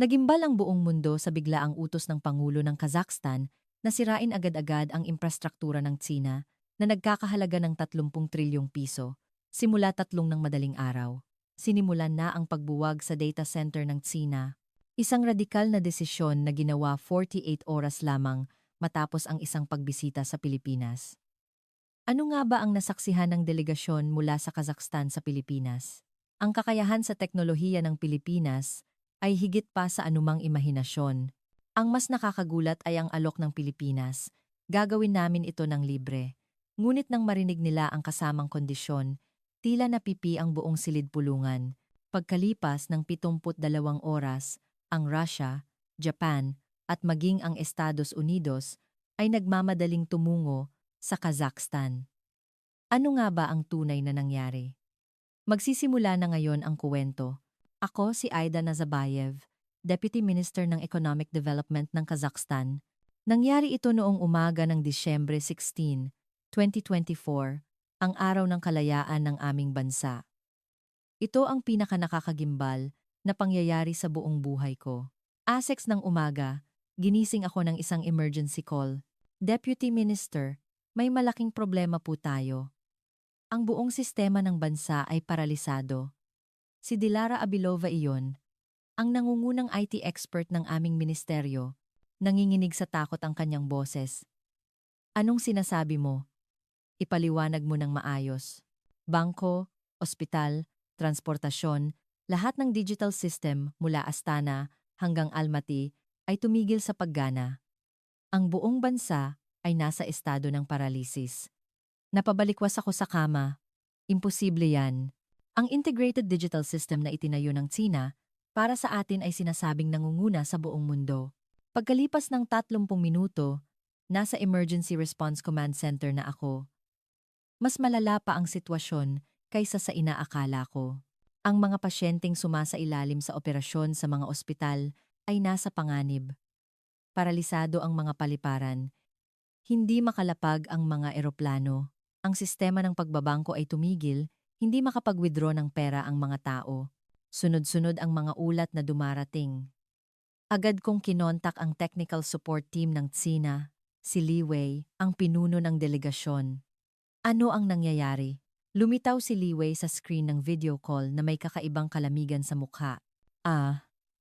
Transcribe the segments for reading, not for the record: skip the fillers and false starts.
Nagimbal ang buong mundo sa biglaang utos ng Pangulo ng Kazakhstan na sirain agad-agad ang infrastruktura ng Tsina na nagkakahalaga ng 30 trilyong piso, simula 3 ng madaling araw. Sinimulan na ang pagbuwag sa data center ng Tsina. Isang radikal na desisyon na ginawa 48 oras lamang matapos ang isang pagbisita sa Pilipinas. Ano nga ba ang nasaksihan ng delegasyon mula sa Kazakhstan sa Pilipinas? Ang kakayahan sa teknolohiya ng Pilipinas ay higit pa sa anumang imahinasyon. Ang mas nakakagulat ay ang alok ng Pilipinas. Gagawin namin ito ng libre. Ngunit nang marinig nila ang kasamang kondisyon, tila napipi ang buong silid-pulungan. Pagkalipas ng 72 oras, ang Russia, Japan, at maging ang Estados Unidos ay nagmamadaling tumungo sa Kazakhstan. Ano nga ba ang tunay na nangyari? Magsisimula na ngayon ang kuwento. Ako si Aida Nazabayev, Deputy Minister ng Economic Development ng Kazakhstan. Nangyari ito noong umaga ng Disyembre 16, 2024, ang araw ng kalayaan ng aming bansa. Ito ang pinakanakakagimbal na pangyayari sa buong buhay ko. ASEX ng umaga, ginising ako ng isang emergency call. Deputy Minister, may malaking problema po tayo. Ang buong sistema ng bansa ay paralisado. Si Dilara Abilova iyon, ang nangungunang IT expert ng aming ministeryo, nanginginig sa takot ang kanyang boses. Anong sinasabi mo? Ipaliwanag mo ng maayos. Bangko, ospital, transportasyon, lahat ng digital system mula Astana hanggang Almaty ay tumigil sa paggana. Ang buong bansa ay nasa estado ng paralisis. Napabalikwas ako sa kama. Imposible yan. Ang integrated digital system na itinayo ng Tsina para sa atin ay sinasabing nangunguna sa buong mundo. Pagkalipas ng 30 minuto, nasa Emergency Response Command Center na ako. Mas malala pa ang sitwasyon kaysa sa inaakala ko. Ang mga pasyenteng sumasailalim sa operasyon sa mga ospital ay nasa panganib. Paralisado ang mga paliparan. Hindi makalapag ang mga eroplano. Ang sistema ng pagbabangko ay tumigil, hindi makapag-withdraw ng pera ang mga tao. Sunod-sunod ang mga ulat na dumarating. Agad kong kinontak ang technical support team ng Tsina, si Li Wei, ang pinuno ng delegasyon. Ano ang nangyayari? Lumitaw si Li Wei sa screen ng video call na may kakaibang kalamigan sa mukha.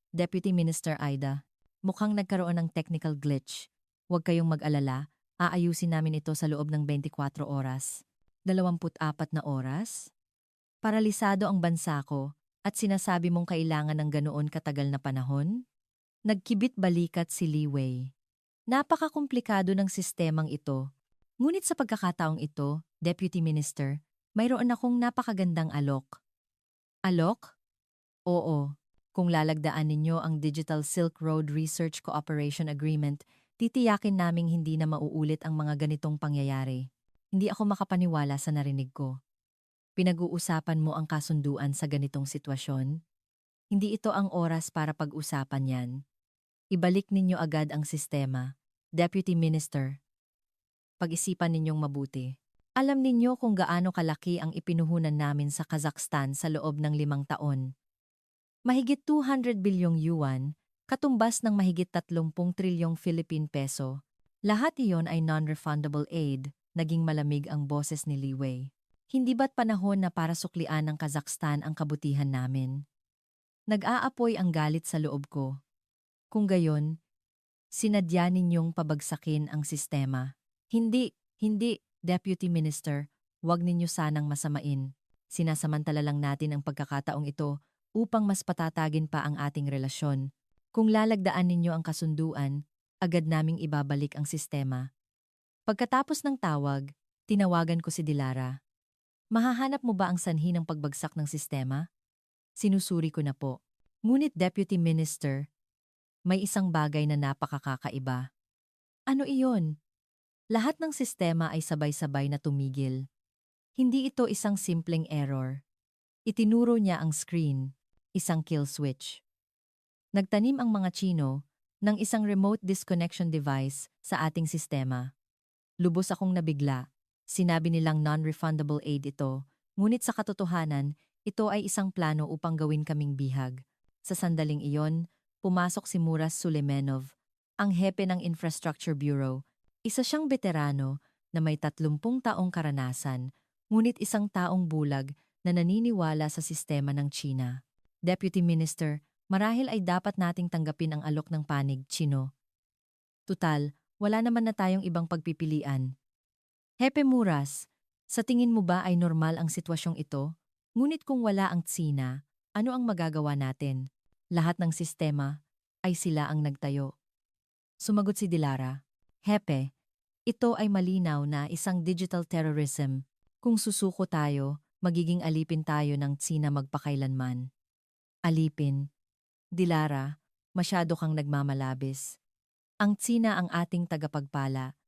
Deputy Minister Aida, mukhang nagkaroon ng technical glitch. Huwag kayong mag-alala, aayusin namin ito sa loob ng 24 oras. 24 na oras? Paralisado ang bansa ko at sinasabi mong kailangan ng ganoon katagal na panahon? Nagkibit balikat si Li Wei. Napakakomplikado ng sistemang ito. Ngunit sa pagkakataong ito, Deputy Minister, mayroon akong napakagandang alok. Alok? Oo. Kung lalagdaan ninyo ang Digital Silk Road Research Cooperation Agreement, titiyakin naming hindi na mauulit ang mga ganitong pangyayari. Hindi ako makapaniwala sa narinig ko. Pinag-uusapan mo ang kasunduan sa ganitong sitwasyon? Hindi ito ang oras para pag-usapan yan. Ibalik ninyo agad ang sistema. Deputy Minister, pag-isipan ninyong mabuti. Alam ninyo kung gaano kalaki ang ipinuhunan namin sa Kazakhstan sa loob ng 5 taon. Mahigit 200 bilyong yuan, katumbas ng mahigit 30 trilyong Philippine peso. Lahat iyon ay non-refundable aid, naging malamig ang boses ni Li Wei. Hindi ba't panahon na para suklian ng Kazakhstan ang kabutihan namin? Nag-aapoy ang galit sa loob ko. Kung gayon, sinadya ninyong pabagsakin ang sistema. Hindi, Deputy Minister, huwag ninyo sanang masamain. Sinasamantala lang natin ang pagkakataong ito upang mas patatagin pa ang ating relasyon. Kung lalagdaan ninyo ang kasunduan, agad naming ibabalik ang sistema. Pagkatapos ng tawag, tinawagan ko si Dilara. Mahahanap mo ba ang sanhi ng pagbagsak ng sistema? Sinusuri ko na po. Ngunit Deputy Minister, may isang bagay na napakakaiba. Ano iyon? Lahat ng sistema ay sabay-sabay na tumigil. Hindi ito isang simpleng error. Itinuro niya ang screen, isang kill switch. Nagtanim ang mga Tsino ng isang remote disconnection device sa ating sistema. Lubos akong nabigla. Sinabi nilang non-refundable aid ito, ngunit sa katotohanan, ito ay isang plano upang gawin kaming bihag. Sa sandaling iyon, pumasok si Muras Sulemenov, ang hepe ng Infrastructure Bureau. Isa siyang veterano na may 30 taong karanasan, ngunit isang taong bulag na naniniwala sa sistema ng China. Deputy Minister, marahil ay dapat nating tanggapin ang alok ng panig, Chino. Tutal, wala naman na tayong ibang pagpipilian. Hepe Muras, sa tingin mo ba ay normal ang sitwasyong ito? Ngunit kung wala ang Tsina, ano ang magagawa natin? Lahat ng sistema ay sila ang nagtayo. Sumagot si Dilara, Hepe, ito ay malinaw na isang digital terrorism. Kung susuko tayo, magiging alipin tayo ng Tsina magpakailanman. Alipin. Dilara, masyado kang nagmamalabis. Ang Tsina ang ating tagapagpala.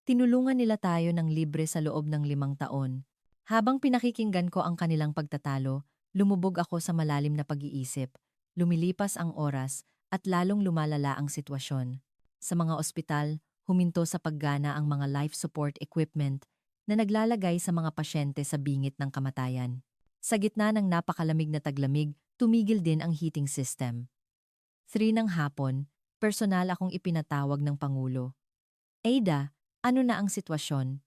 Tinulungan nila tayo ng libre sa loob ng 5 taon. Habang pinakikinggan ko ang kanilang pagtatalo, lumubog ako sa malalim na pag-iisip. Lumilipas ang oras at lalong lumalala ang sitwasyon. Sa mga ospital, huminto sa paggana ang mga life support equipment na naglalagay sa mga pasyente sa bingit ng kamatayan. Sa gitna ng napakalamig na taglamig, tumigil din ang heating system. 3 ng hapon, personal akong ipinatawag ng Pangulo. Ada, ano na ang sitwasyon?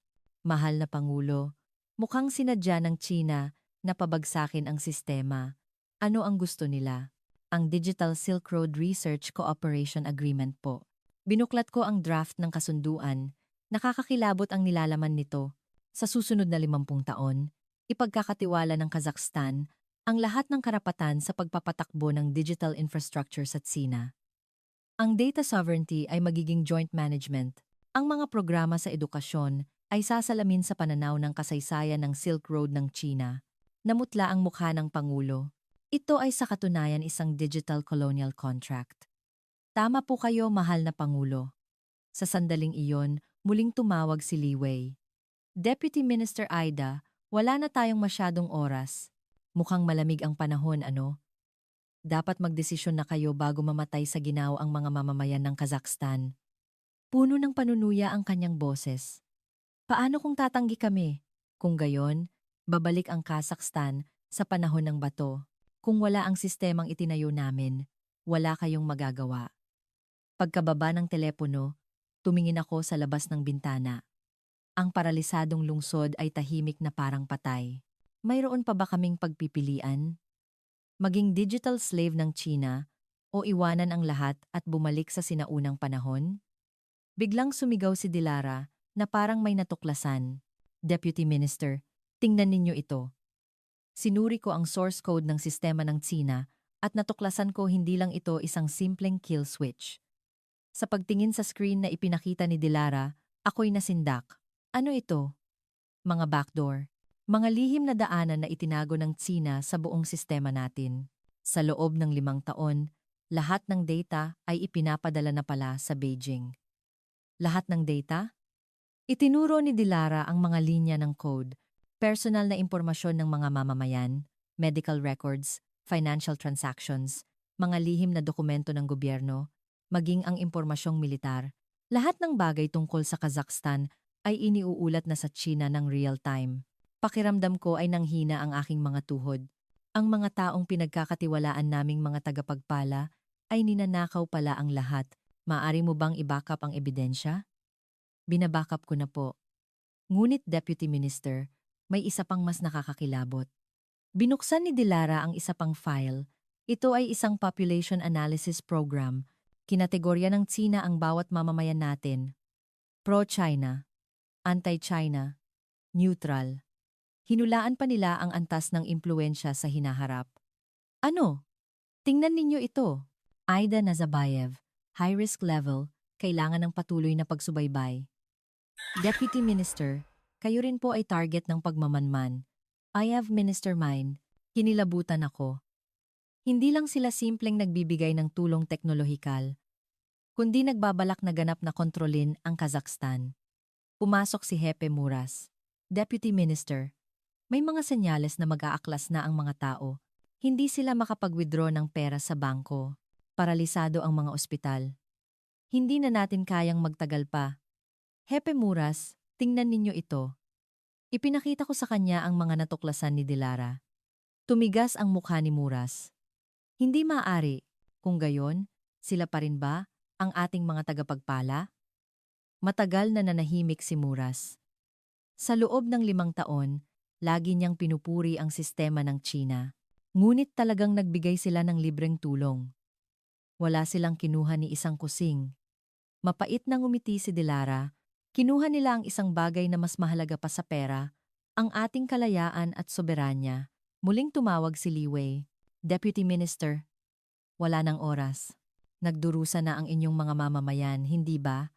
Mahal na Pangulo, mukhang sinadya ng China na pabagsakin ang sistema. Ano ang gusto nila? Ang Digital Silk Road Research Cooperation Agreement po. Binuklat ko ang draft ng kasunduan. Nakakakilabot ang nilalaman nito. Sa susunod na 50 taon, ipagkakatiwala ng Kazakhstan ang lahat ng karapatan sa pagpapatakbo ng digital infrastructure sa Tsina. Ang data sovereignty ay magiging joint management. Ang mga programa sa edukasyon ay sasalamin sa pananaw ng kasaysayan ng Silk Road ng China. Namutla ang mukha ng Pangulo. Ito ay sa katunayan isang digital colonial contract. Tama po kayo, mahal na Pangulo. Sa sandaling iyon, muling tumawag si Li Wei. Deputy Minister Ida, wala na tayong masyadong oras. Mukhang malamig ang panahon, ano? Dapat magdesisyon na kayo bago mamatay sa ginaw ang mga mamamayan ng Kazakhstan. Puno ng panunuya ang kanyang boses. Paano kung tatanggi kami? Kung gayon, babalik ang Kazakhstan sa panahon ng bato. Kung wala ang sistemang itinayo namin, wala kayong magagawa. Pagkababa ng telepono, tumingin ako sa labas ng bintana. Ang paralisadong lungsod ay tahimik na parang patay. Mayroon pa ba kaming pagpipilian? Maging digital slave ng China o iwanan ang lahat at bumalik sa sinaunang panahon? Biglang sumigaw si Dilara na parang may natuklasan. Deputy Minister, tingnan ninyo ito. Sinuri ko ang source code ng sistema ng Tsina at natuklasan ko hindi lang ito isang simpleng kill switch. Sa pagtingin sa screen na ipinakita ni Dilara, ako'y nasindak. Ano ito? Mga backdoor. Mga lihim na daanan na itinago ng Tsina sa buong sistema natin. Sa loob ng 5 taon, lahat ng data ay ipinapadala na pala sa Beijing. Lahat ng data? Itinuro ni Dilara ang mga linya ng code, personal na impormasyon ng mga mamamayan, medical records, financial transactions, mga lihim na dokumento ng gobyerno, maging ang impormasyong militar. Lahat ng bagay tungkol sa Kazakhstan ay iniuulat na sa China ng real time. Pakiramdam ko ay nanghina ang aking mga tuhod. Ang mga taong pinagkakatiwalaan naming mga tagapagpala ay ninanakaw pala ang lahat. Maaari mo bang i-backup ang ebidensya? Binabackup ko na po. Ngunit Deputy Minister, may isa pang mas nakakakilabot. Binuksan ni Dilara ang isa pang file. Ito ay isang population analysis program. Kinategorya ng Tsina ang bawat mamamayan natin. Pro-China, anti-China, neutral. Hinulaan pa nila ang antas ng impluensya sa hinaharap. Ano? Tingnan ninyo ito. Aida Nazabayev, high risk level, kailangan ng patuloy na pagsubaybay. Deputy Minister, kayo rin po ay target ng pagmamanman. I have Minister Mine, kinilabutan ako. Hindi lang sila simpleng nagbibigay ng tulong teknolohikal, kundi nagbabalak na ganap na kontrolin ang Kazakhstan. Pumasok si Hepe Muras. Deputy Minister, may mga senyales na mag-aaklas na ang mga tao. Hindi sila makapag-withdraw ng pera sa bangko. Paralisado ang mga ospital. Hindi na natin kayang magtagal pa. Hepe Muras, tingnan ninyo ito. Ipinakita ko sa kanya ang mga natuklasan ni Dilara. Tumigas ang mukha ni Muras. Hindi maaari, kung gayon, Sila pa rin ba ang ating mga tagapagpala? Matagal na nanahimik si Muras. Sa loob ng 5 taon, lagi niyang pinupuri ang sistema ng China. Ngunit talagang nagbigay sila ng libreng tulong. Wala silang kinuha ni isang kusing. Mapait nang umiti si Dilara, kinuha nila ang isang bagay na mas mahalaga pa sa pera, ang ating kalayaan at soberanya. Muling tumawag si Li Wei. Deputy Minister, wala ng oras. Nagdurusa na ang inyong mga mamamayan, hindi ba?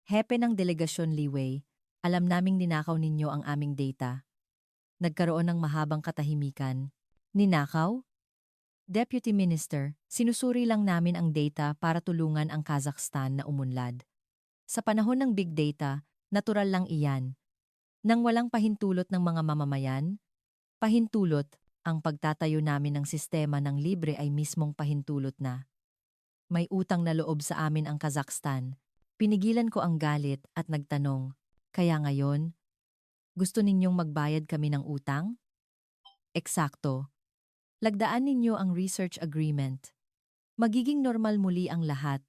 Hepe ng delegasyon Li Wei, alam naming ninakaw ninyo ang aming data. Nagkaroon ng mahabang katahimikan. Ninakaw? Deputy Minister, sinusuri lang namin ang data para tulungan ang Kazakhstan na umunlad. Sa panahon ng big data, natural lang iyan. Nang walang pahintulot ng mga mamamayan, pahintulot, ang pagtatayo namin ng sistema ng libre ay mismong pahintulot na. May utang na loob sa amin ang Kazakhstan. Pinigilan ko ang galit at nagtanong, kaya ngayon, gusto ninyong magbayad kami ng utang? Eksakto. Lagdaan ninyo ang research agreement. Magiging normal muli ang lahat.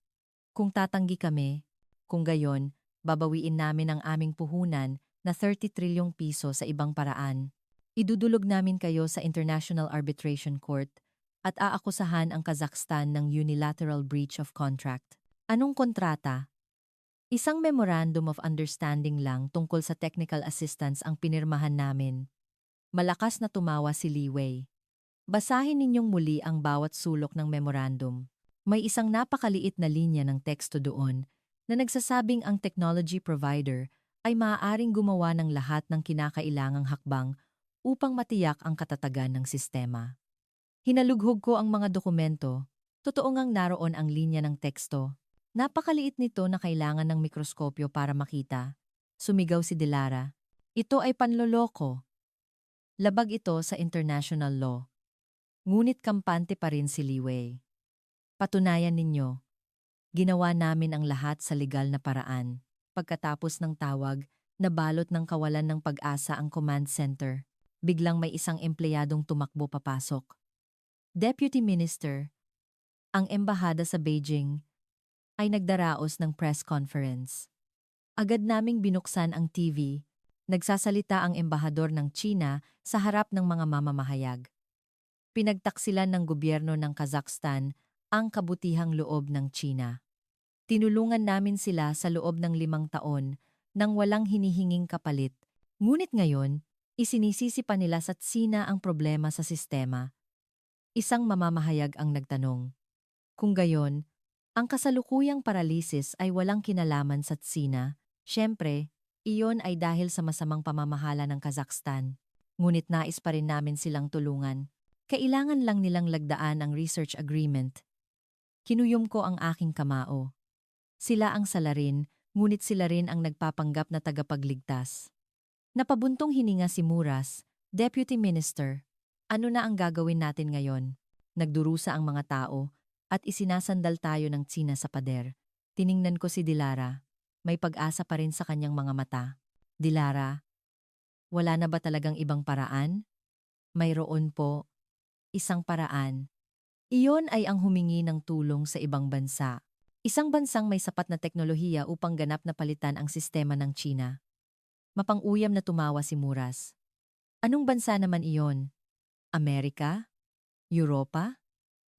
Kung tatanggi kami, kung gayon, babawiin namin ang aming puhunan na 30 trilyong piso sa ibang paraan. Idudulog namin kayo sa International Arbitration Court at aakusahan ang Kazakhstan ng unilateral breach of contract. Anong kontrata? Isang Memorandum of Understanding lang tungkol sa technical assistance ang pinirmahan namin. Malakas na tumawa si Li Wei. Basahin ninyong muli ang bawat sulok ng memorandum. May isang napakaliit na linya ng teksto doon na nagsasabing ang technology provider ay maaaring gumawa ng lahat ng kinakailangang hakbang upang matiyak ang katatagan ng sistema. Hinalughog ko ang mga dokumento. Totoo ngang naroon ang linya ng teksto. Napakaliit nito na kailangan ng mikroskopyo para makita. Sumigaw si Dilara. Ito ay panloloko. Labag ito sa international law. Ngunit kampante pa rin si Li Wei. Patunayan ninyo. Ginawa namin ang lahat sa legal na paraan. Pagkatapos ng tawag, nabalot ng kawalan ng pag-asa ang command center. Biglang may isang empleyadong tumakbo papasok. Deputy Minister, ang embahada sa Beijing ay nagdaraos ng press conference. Agad naming binuksan ang TV. Nagsasalita ang embahador ng China sa harap ng mga mamamahayag. Pinagtaksilan ng gobyerno ng Kazakhstan ang kabutihang loob ng China. Tinulungan namin sila sa loob ng 5 taon nang walang hinihinging kapalit. Ngunit ngayon, isinisisi pa nila sa Tsina ang problema sa sistema. Isang mamamahayag ang nagtanong. Kung gayon, ang kasalukuyang paralisis ay walang kinalaman sa Tsina. Siyempre, iyon ay dahil sa masamang pamamahala ng Kazakhstan. Ngunit nais pa rin namin silang tulungan. Kailangan lang nilang lagdaan ang research agreement. Kinuyom ko ang aking kamao. Sila ang salarin, ngunit sila rin ang nagpapanggap na tagapagligtas. Napabuntong hininga si Muras, Deputy Minister. Ano na ang gagawin natin ngayon? Nagdurusa ang mga tao at isinasandal tayo ng Tsina sa pader. Tiningnan ko si Dilara. May pag-asa pa rin sa kanyang mga mata. Dilara, wala na ba talagang ibang paraan? Mayroon po. Isang paraan. Iyon ay ang humingi ng tulong sa ibang bansa. Isang bansang may sapat na teknolohiya upang ganap na palitan ang sistema ng China. Mapang-uyam na tumawa si Muras. Anong bansa naman iyon? Amerika? Europa?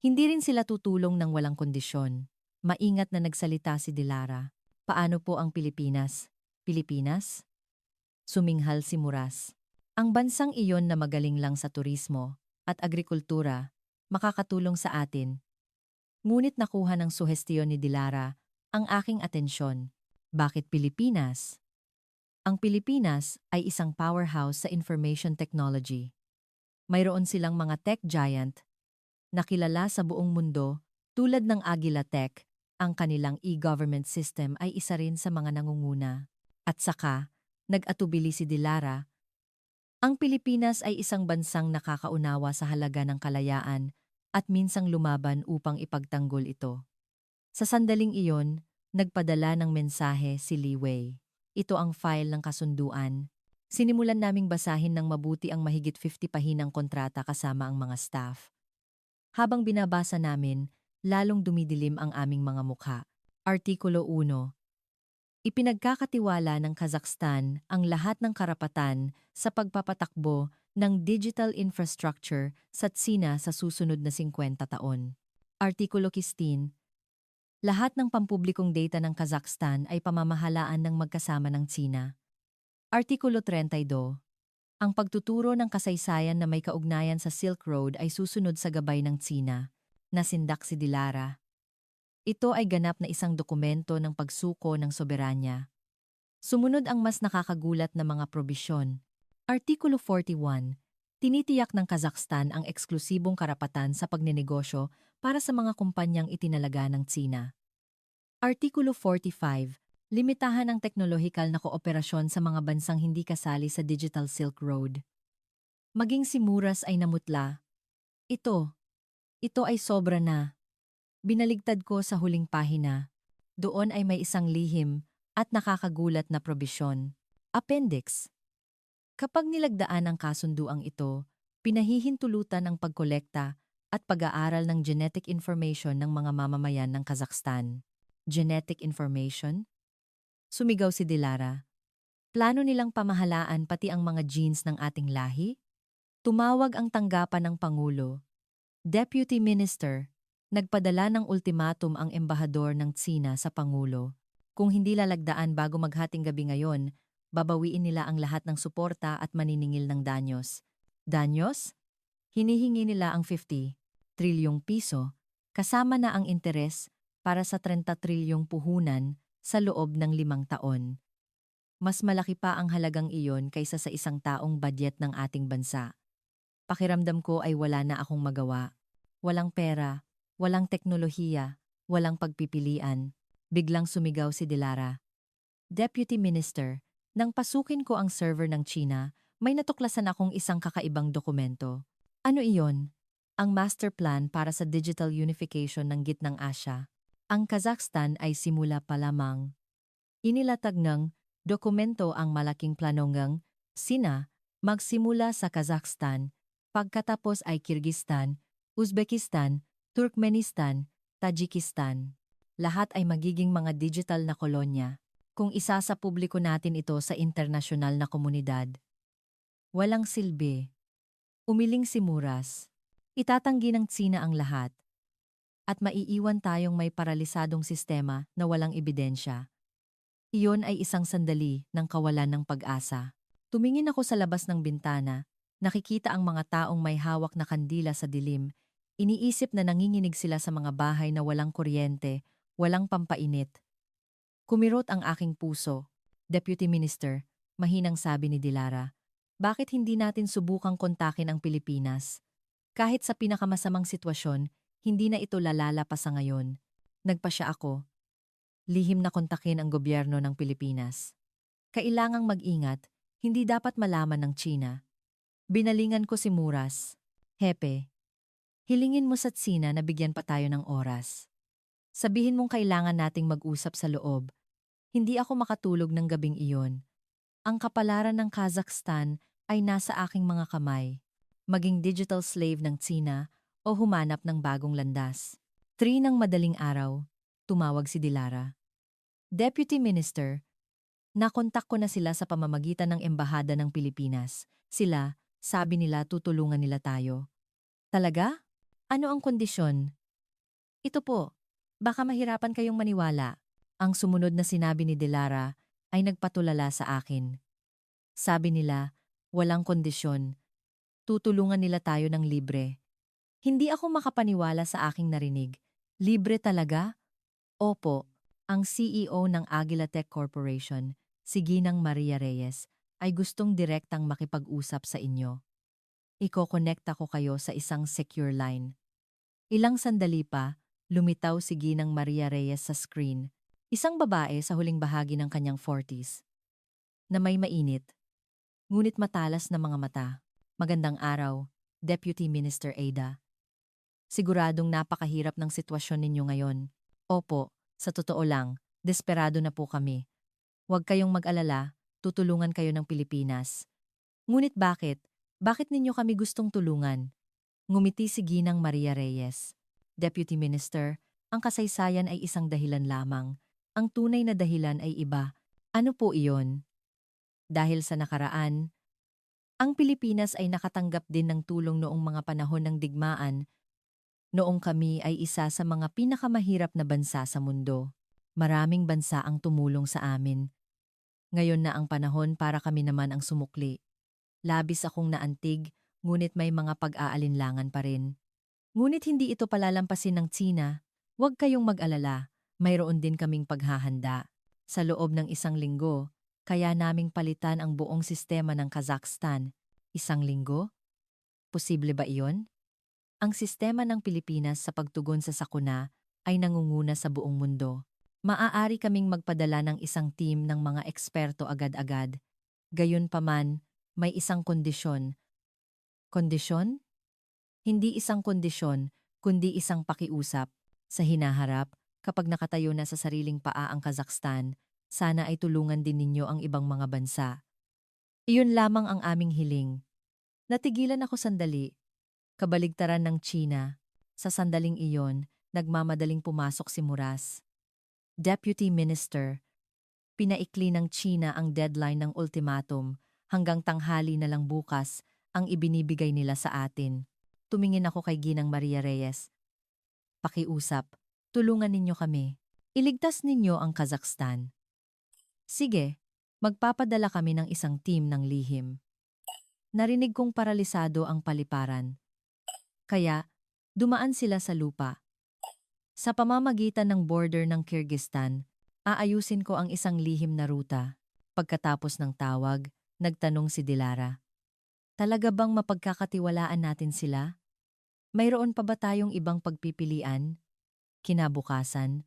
Hindi rin sila tutulong ng walang kondisyon. Maingat na nagsalita si Dilara. Paano po ang Pilipinas? Pilipinas? Suminghal si Muras. Ang bansang iyon na magaling lang sa turismo at agrikultura, makakatulong sa atin. Ngunit nakuha ng suhestiyon ni Dilara ang aking atensyon. Bakit Pilipinas? Ang Pilipinas ay isang powerhouse sa information technology. Mayroon silang mga tech giant na kilala sa buong mundo tulad ng Agila Tech. Ang kanilang e-government system ay isa rin sa mga nangunguna. At saka, nag-atubili si Dilara, ang Pilipinas ay isang bansang nakakaunawa sa halaga ng kalayaan at minsang lumaban upang ipagtanggol ito. Sa sandaling iyon, nagpadala ng mensahe si Li Wei. Ito ang file ng kasunduan. Sinimulan naming basahin ng mabuti ang mahigit 50 pahinang kontrata kasama ang mga staff. Habang binabasa namin, lalong dumidilim ang aming mga mukha. Artikulo 1. Ipinagkakatiwala ng Kazakhstan ang lahat ng karapatan sa pagpapatakbo ng digital infrastructure sa Tsina sa susunod na 50 taon. Artikulo 15. Lahat ng pampublikong data ng Kazakhstan ay pamamahalaan ng magkasama ng Tsina. Artikulo 32. Ang pagtuturo ng kasaysayan na may kaugnayan sa Silk Road ay susunod sa gabay ng Tsina, nasindak si Dilara. Ito ay ganap na isang dokumento ng pagsuko ng soberanya. Sumunod ang mas nakakagulat na mga probisyon. Artikulo 41. Tinitiyak ng Kazakhstan ang eksklusibong karapatan sa pagnenegosyo para sa mga kumpanyang itinalaga ng Tsina. Artikulo 45. Limitahan ang teknolohikal na kooperasyon sa mga bansang hindi kasali sa Digital Silk Road. Maging si Muras ay namutla. Ito ay sobra na. Binaligtad ko sa huling pahina. Doon ay may isang lihim at nakakagulat na probisyon. Appendix. Kapag nilagdaan ang kasunduang ito, pinahihintulutan ang pagkolekta at pag-aaral ng genetic information ng mga mamamayan ng Kazakhstan. Genetic information? Sumigaw si Dilara. Plano nilang pamahalaan pati ang mga genes ng ating lahi? Tumawag ang tanggapan ng Pangulo. Deputy Minister, nagpadala ng ultimatum ang embahador ng Tsina sa Pangulo. Kung hindi lalagdaan bago maghating gabi ngayon, babawiin nila ang lahat ng suporta at maniningil ng danyos. Danyos? Hinihingi nila ang 50 trilyong piso, kasama na ang interes para sa 30 trilyong puhunan sa loob ng 5 taon. Mas malaki pa ang halagang iyon kaysa sa isang taong budget ng ating bansa. Pakiramdam ko ay wala na akong magawa. Walang pera, walang teknolohiya, walang pagpipilian. Biglang sumigaw si Dilara. Deputy Minister, nang pasukin ko ang server ng China, may natuklasan akong isang kakaibang dokumento. Ano iyon? Ang master plan para sa digital unification ng Gitnang Asya. Ang Kazakhstan ay simula pa lamang. Inilatag ng dokumento ang malaking planong Sina magsimula sa Kazakhstan, pagkatapos ay Kyrgyzstan, Uzbekistan, Turkmenistan, Tajikistan. Lahat ay magiging mga digital na kolonya kung isa sa publiko natin ito sa internasyonal na komunidad. Walang silbi. Umiling si Muras. Itatanggi ng Tsina ang lahat. At maiiwan tayong may paralisadong sistema na walang ebidensya. Iyon ay isang sandali ng kawalan ng pag-asa. Tumingin ako sa labas ng bintana, nakikita ang mga taong may hawak na kandila sa dilim, iniisip na nanginginig sila sa mga bahay na walang kuryente, walang pampainit. Kumirot ang aking puso. Deputy Minister, mahinang sabi ni Dilara, bakit hindi natin subukang kontakin ang Pilipinas? Kahit sa pinakamasamang sitwasyon, hindi na ito lalala pa sa ngayon. Nagpasya ako. Lihim na kontakin ang gobyerno ng Pilipinas. Kailangang mag-ingat, hindi dapat malaman ng China. Binalingan ko si Muras. Hepe, hilingin mo sa Tsina na bigyan pa tayo ng oras. Sabihin mong kailangan nating mag-usap sa loob. Hindi ako makatulog ng gabing iyon. Ang kapalaran ng Kazakhstan ay nasa aking mga kamay. Maging digital slave ng Tsina o humanap ng bagong landas. 3 ng madaling araw, tumawag si Dilara. Deputy Minister, nakontak ko na sila sa pamamagitan ng Embahada ng Pilipinas. Sila, sabi nila tutulungan nila tayo. Talaga? Ano ang kondisyon? Ito po, baka mahirapan kayong maniwala. Ang sumunod na sinabi ni Dilara ay nagpatulala sa akin. Sabi nila, walang kondisyon. Tutulungan nila tayo ng libre. Hindi ako makapaniwala sa aking narinig. Libre talaga? Opo, ang CEO ng Agila Tech Corporation, si Ginang Maria Reyes, ay gustong direktang makipag-usap sa inyo. Iko-connecta ko kayo sa isang secure line. Ilang sandali pa, lumitaw si Ginang Maria Reyes sa screen, isang babae sa huling bahagi ng kanyang 40s. Na may mainit, ngunit matalas na mga mata. Magandang araw, Deputy Minister Ada. Siguradong napakahirap ng sitwasyon ninyo ngayon. Opo, sa totoo lang, desperado na po kami. Huwag kayong mag-alala, tutulungan kayo ng Pilipinas. Ngunit bakit? Bakit ninyo kami gustong tulungan? Ngumiti si Ginang Maria Reyes. Deputy Minister, ang kasaysayan ay isang dahilan lamang. Ang tunay na dahilan ay iba. Ano po iyon? Dahil sa nakaraan, ang Pilipinas ay nakatanggap din ng tulong noong mga panahon ng digmaan. Noong kami ay isa sa mga pinakamahirap na bansa sa mundo. Maraming bansa ang tumulong sa amin. Ngayon na ang panahon para kami naman ang sumukli. Labis akong naantig, ngunit may mga pag-aalinlangan pa rin. Ngunit hindi ito palalampasin ng Tsina. Huwag kayong mag-alala, mayroon din kaming paghahanda. Sa loob ng 1 linggo, kaya naming palitan ang buong sistema ng Kazakhstan. 1 linggo? Posible ba iyon? Ang sistema ng Pilipinas sa pagtugon sa sakuna ay nangunguna sa buong mundo. Maaari kaming magpadala ng isang team ng mga eksperto agad-agad. Gayunpaman, may isang kondisyon. Kondisyon? Hindi isang kondisyon, kundi isang pakiusap. Sa hinaharap, kapag nakatayo na sa sariling paa ang Kazakhstan, sana ay tulungan din ninyo ang ibang mga bansa. Iyon lamang ang aming hiling. Natigilan ako sandali. Kabaligtaran ng Tsina. Sa sandaling iyon, nagmamadaling pumasok si Muras. Deputy Minister, pinaikli ng Tsina ang deadline ng ultimatum hanggang tanghali na lang bukas ang ibinibigay nila sa atin. Tumingin ako kay Ginang Maria Reyes. Pakiusap, tulungan ninyo kami. Iligtas ninyo ang Kazakhstan. Sige, magpapadala kami ng isang team ng lihim. Narinig kong paralisado ang paliparan. Kaya, dumaan sila sa lupa. Sa pamamagitan ng border ng Kyrgyzstan, aayusin ko ang isang lihim na ruta. Pagkatapos ng tawag, nagtanong si Dilara. Talaga bang mapagkakatiwalaan natin sila? Mayroon pa ba tayong ibang pagpipilian? Kinabukasan,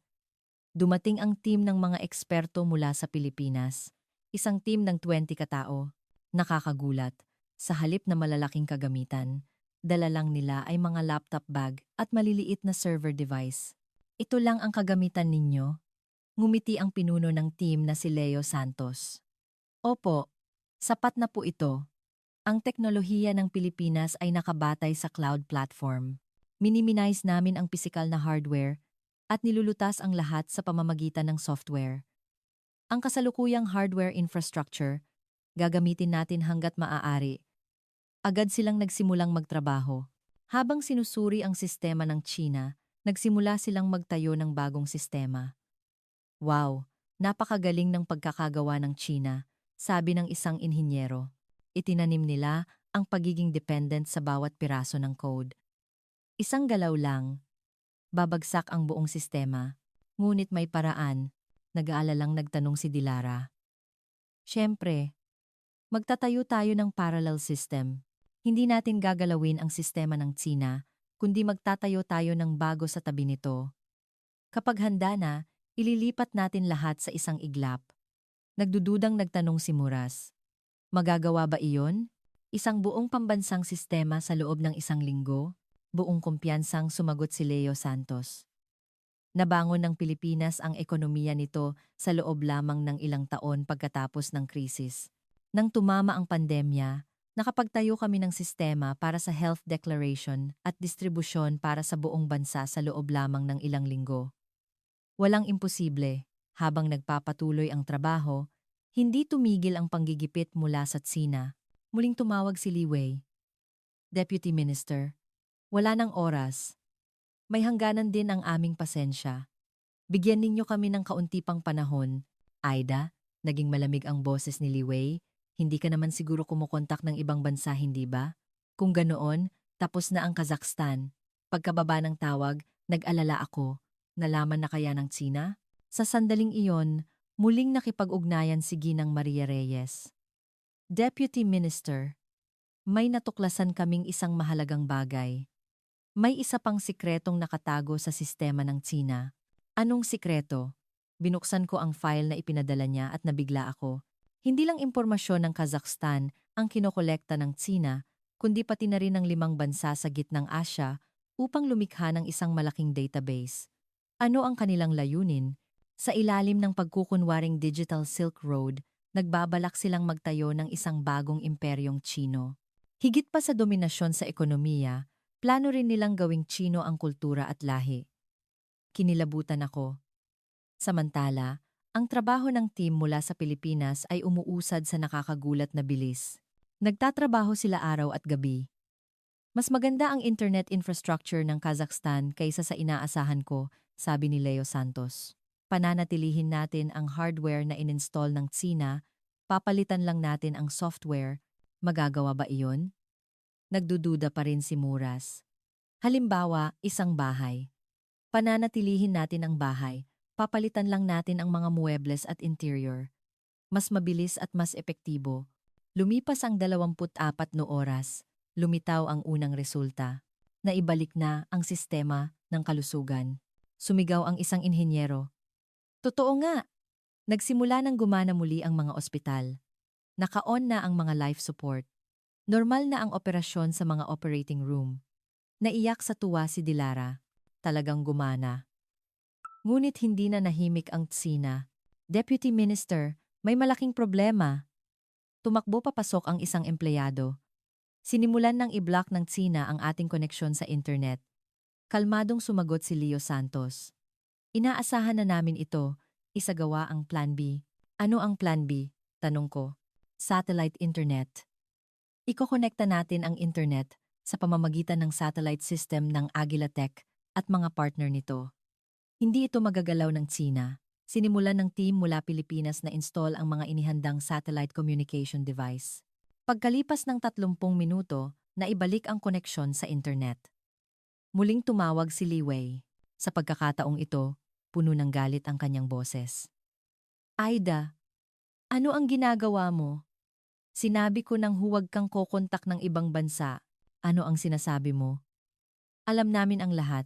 dumating ang team ng mga eksperto mula sa Pilipinas. Isang team ng 20 katao. Nakakagulat, sa halip na malalaking kagamitan, dala lang nila ay mga laptop bag at maliliit na server device. Ito lang ang kagamitan ninyo? Ngumiti ang pinuno ng team na si Leo Santos. Opo, sapat na po ito. Ang teknolohiya ng Pilipinas ay nakabatay sa cloud platform. Minimize namin ang pisikal na hardware at nilulutas ang lahat sa pamamagitan ng software. Ang kasalukuyang hardware infrastructure, gagamitin natin hanggat maaari. Agad silang nagsimulang magtrabaho. Habang sinusuri ang sistema ng Tsina, nagsimula silang magtayo ng bagong sistema. Wow, napakagaling ng pagkakagawa ng Tsina, sabi ng isang inhinyero. Itinanim nila ang pagiging dependent sa bawat piraso ng code. Isang galaw lang, babagsak ang buong sistema. Ngunit may paraan, nag-aalalang nagtanong si Dilara. Siyempre, magtatayo tayo ng parallel system. Hindi natin gagalawin ang sistema ng Tsina, kundi magtatayo tayo ng bago sa tabi nito. Kapag handa na, ililipat natin lahat sa isang iglap. Nagdududang nagtanong si Muras. Magagawa ba iyon? Isang buong pambansang sistema sa loob ng 1 linggo? Buong kumpiyansang sumagot si Leo Santos. Nabangon ng Pilipinas ang ekonomiya nito sa loob lamang ng ilang taon pagkatapos ng krisis. Nang tumama ang pandemya, nakapagtayo kami ng sistema para sa health declaration at distribusyon para sa buong bansa sa loob lamang ng ilang linggo. Walang imposible, habang nagpapatuloy ang trabaho, hindi tumigil ang panggigipit mula sa Tsina. Muling tumawag si Li Wei. Deputy Minister, wala nang oras. May hangganan din ang aming pasensya. Bigyan ninyo kami ng kaunti pang panahon. Aida, naging malamig ang boses ni Li Wei. Hindi ka naman siguro kumukontak ng ibang bansa, hindi ba? Kung ganoon, tapos na ang Kazakhstan. Pagkababa ng tawag, nag-alala ako. Nalaman na kaya ng Tsina? Sa sandaling iyon, muling nakipag-ugnayan si Ginang Maria Reyes. Deputy Minister, may natuklasan kaming isang mahalagang bagay. May isa pang sikretong nakatago sa sistema ng Tsina. Anong sikreto? Binuksan ko ang file na ipinadala niya at nabigla ako. Hindi lang impormasyon ng Kazakhstan ang kinokolekta ng Tsina, kundi pati na rin ng 5 bansa sa gitnang Asya upang lumikha ng isang malaking database. Ano ang kanilang layunin? Sa ilalim ng pagkukunwaring Digital Silk Road, nagbabalak silang magtayo ng isang bagong imperyong Tsino. Higit pa sa dominasyon sa ekonomiya, Plano rin nilang gawing Tsino ang kultura at lahi. Kinilabutan ako. Samantala, ang trabaho ng team mula sa Pilipinas ay umuusad sa nakakagulat na bilis. Nagtatrabaho sila araw at gabi. Mas maganda ang internet infrastructure ng Kazakhstan kaysa sa inaasahan ko, sabi ni Leo Santos. Pananatilihin natin ang hardware na ininstall ng Tsina, papalitan lang natin ang software. Magagawa ba iyon? Nagdududa pa rin si Muras. Halimbawa, isang bahay. Pananatilihin natin ang bahay, papalitan lang natin ang mga muebles at interior. Mas mabilis at mas epektibo. Lumipas ang 24 na oras, lumitaw ang unang resulta. Naibalik na ang sistema ng kalusugan. Sumigaw ang isang inhenyero. Totoo nga! Nagsimula ng gumana muli ang mga ospital. Naka-on na ang mga life support. Normal na ang operasyon sa mga operating room. Naiyak sa tuwa si Dilara. Talagang gumana. Ngunit hindi na nahimik ang Tsina. Deputy Minister, may malaking problema. Tumakbo papasok ang isang empleyado. Sinimulan ng i-block ng Tsina ang ating koneksyon sa internet. Kalmadong sumagot si Leo Santos. Inaasahan na namin ito, isagawa ang Plan B. Ano ang Plan B? Tanong ko. Satellite internet. Ikokonekta natin ang internet sa pamamagitan ng satellite system ng Agila Tech at mga partner nito. Hindi ito magagalaw ng Tsina. Sinimulan ng team mula Pilipinas na install ang mga inihandang satellite communication device. Pagkalipas ng 30 minuto, naibalik ang koneksyon sa internet. Muling tumawag si Li Wei. Sa pagkakataong ito, puno ng galit ang kanyang boses. Aida, ano ang ginagawa mo? Sinabi ko nang huwag kang kokontak ng ibang bansa. Ano ang sinasabi mo? Alam namin ang lahat.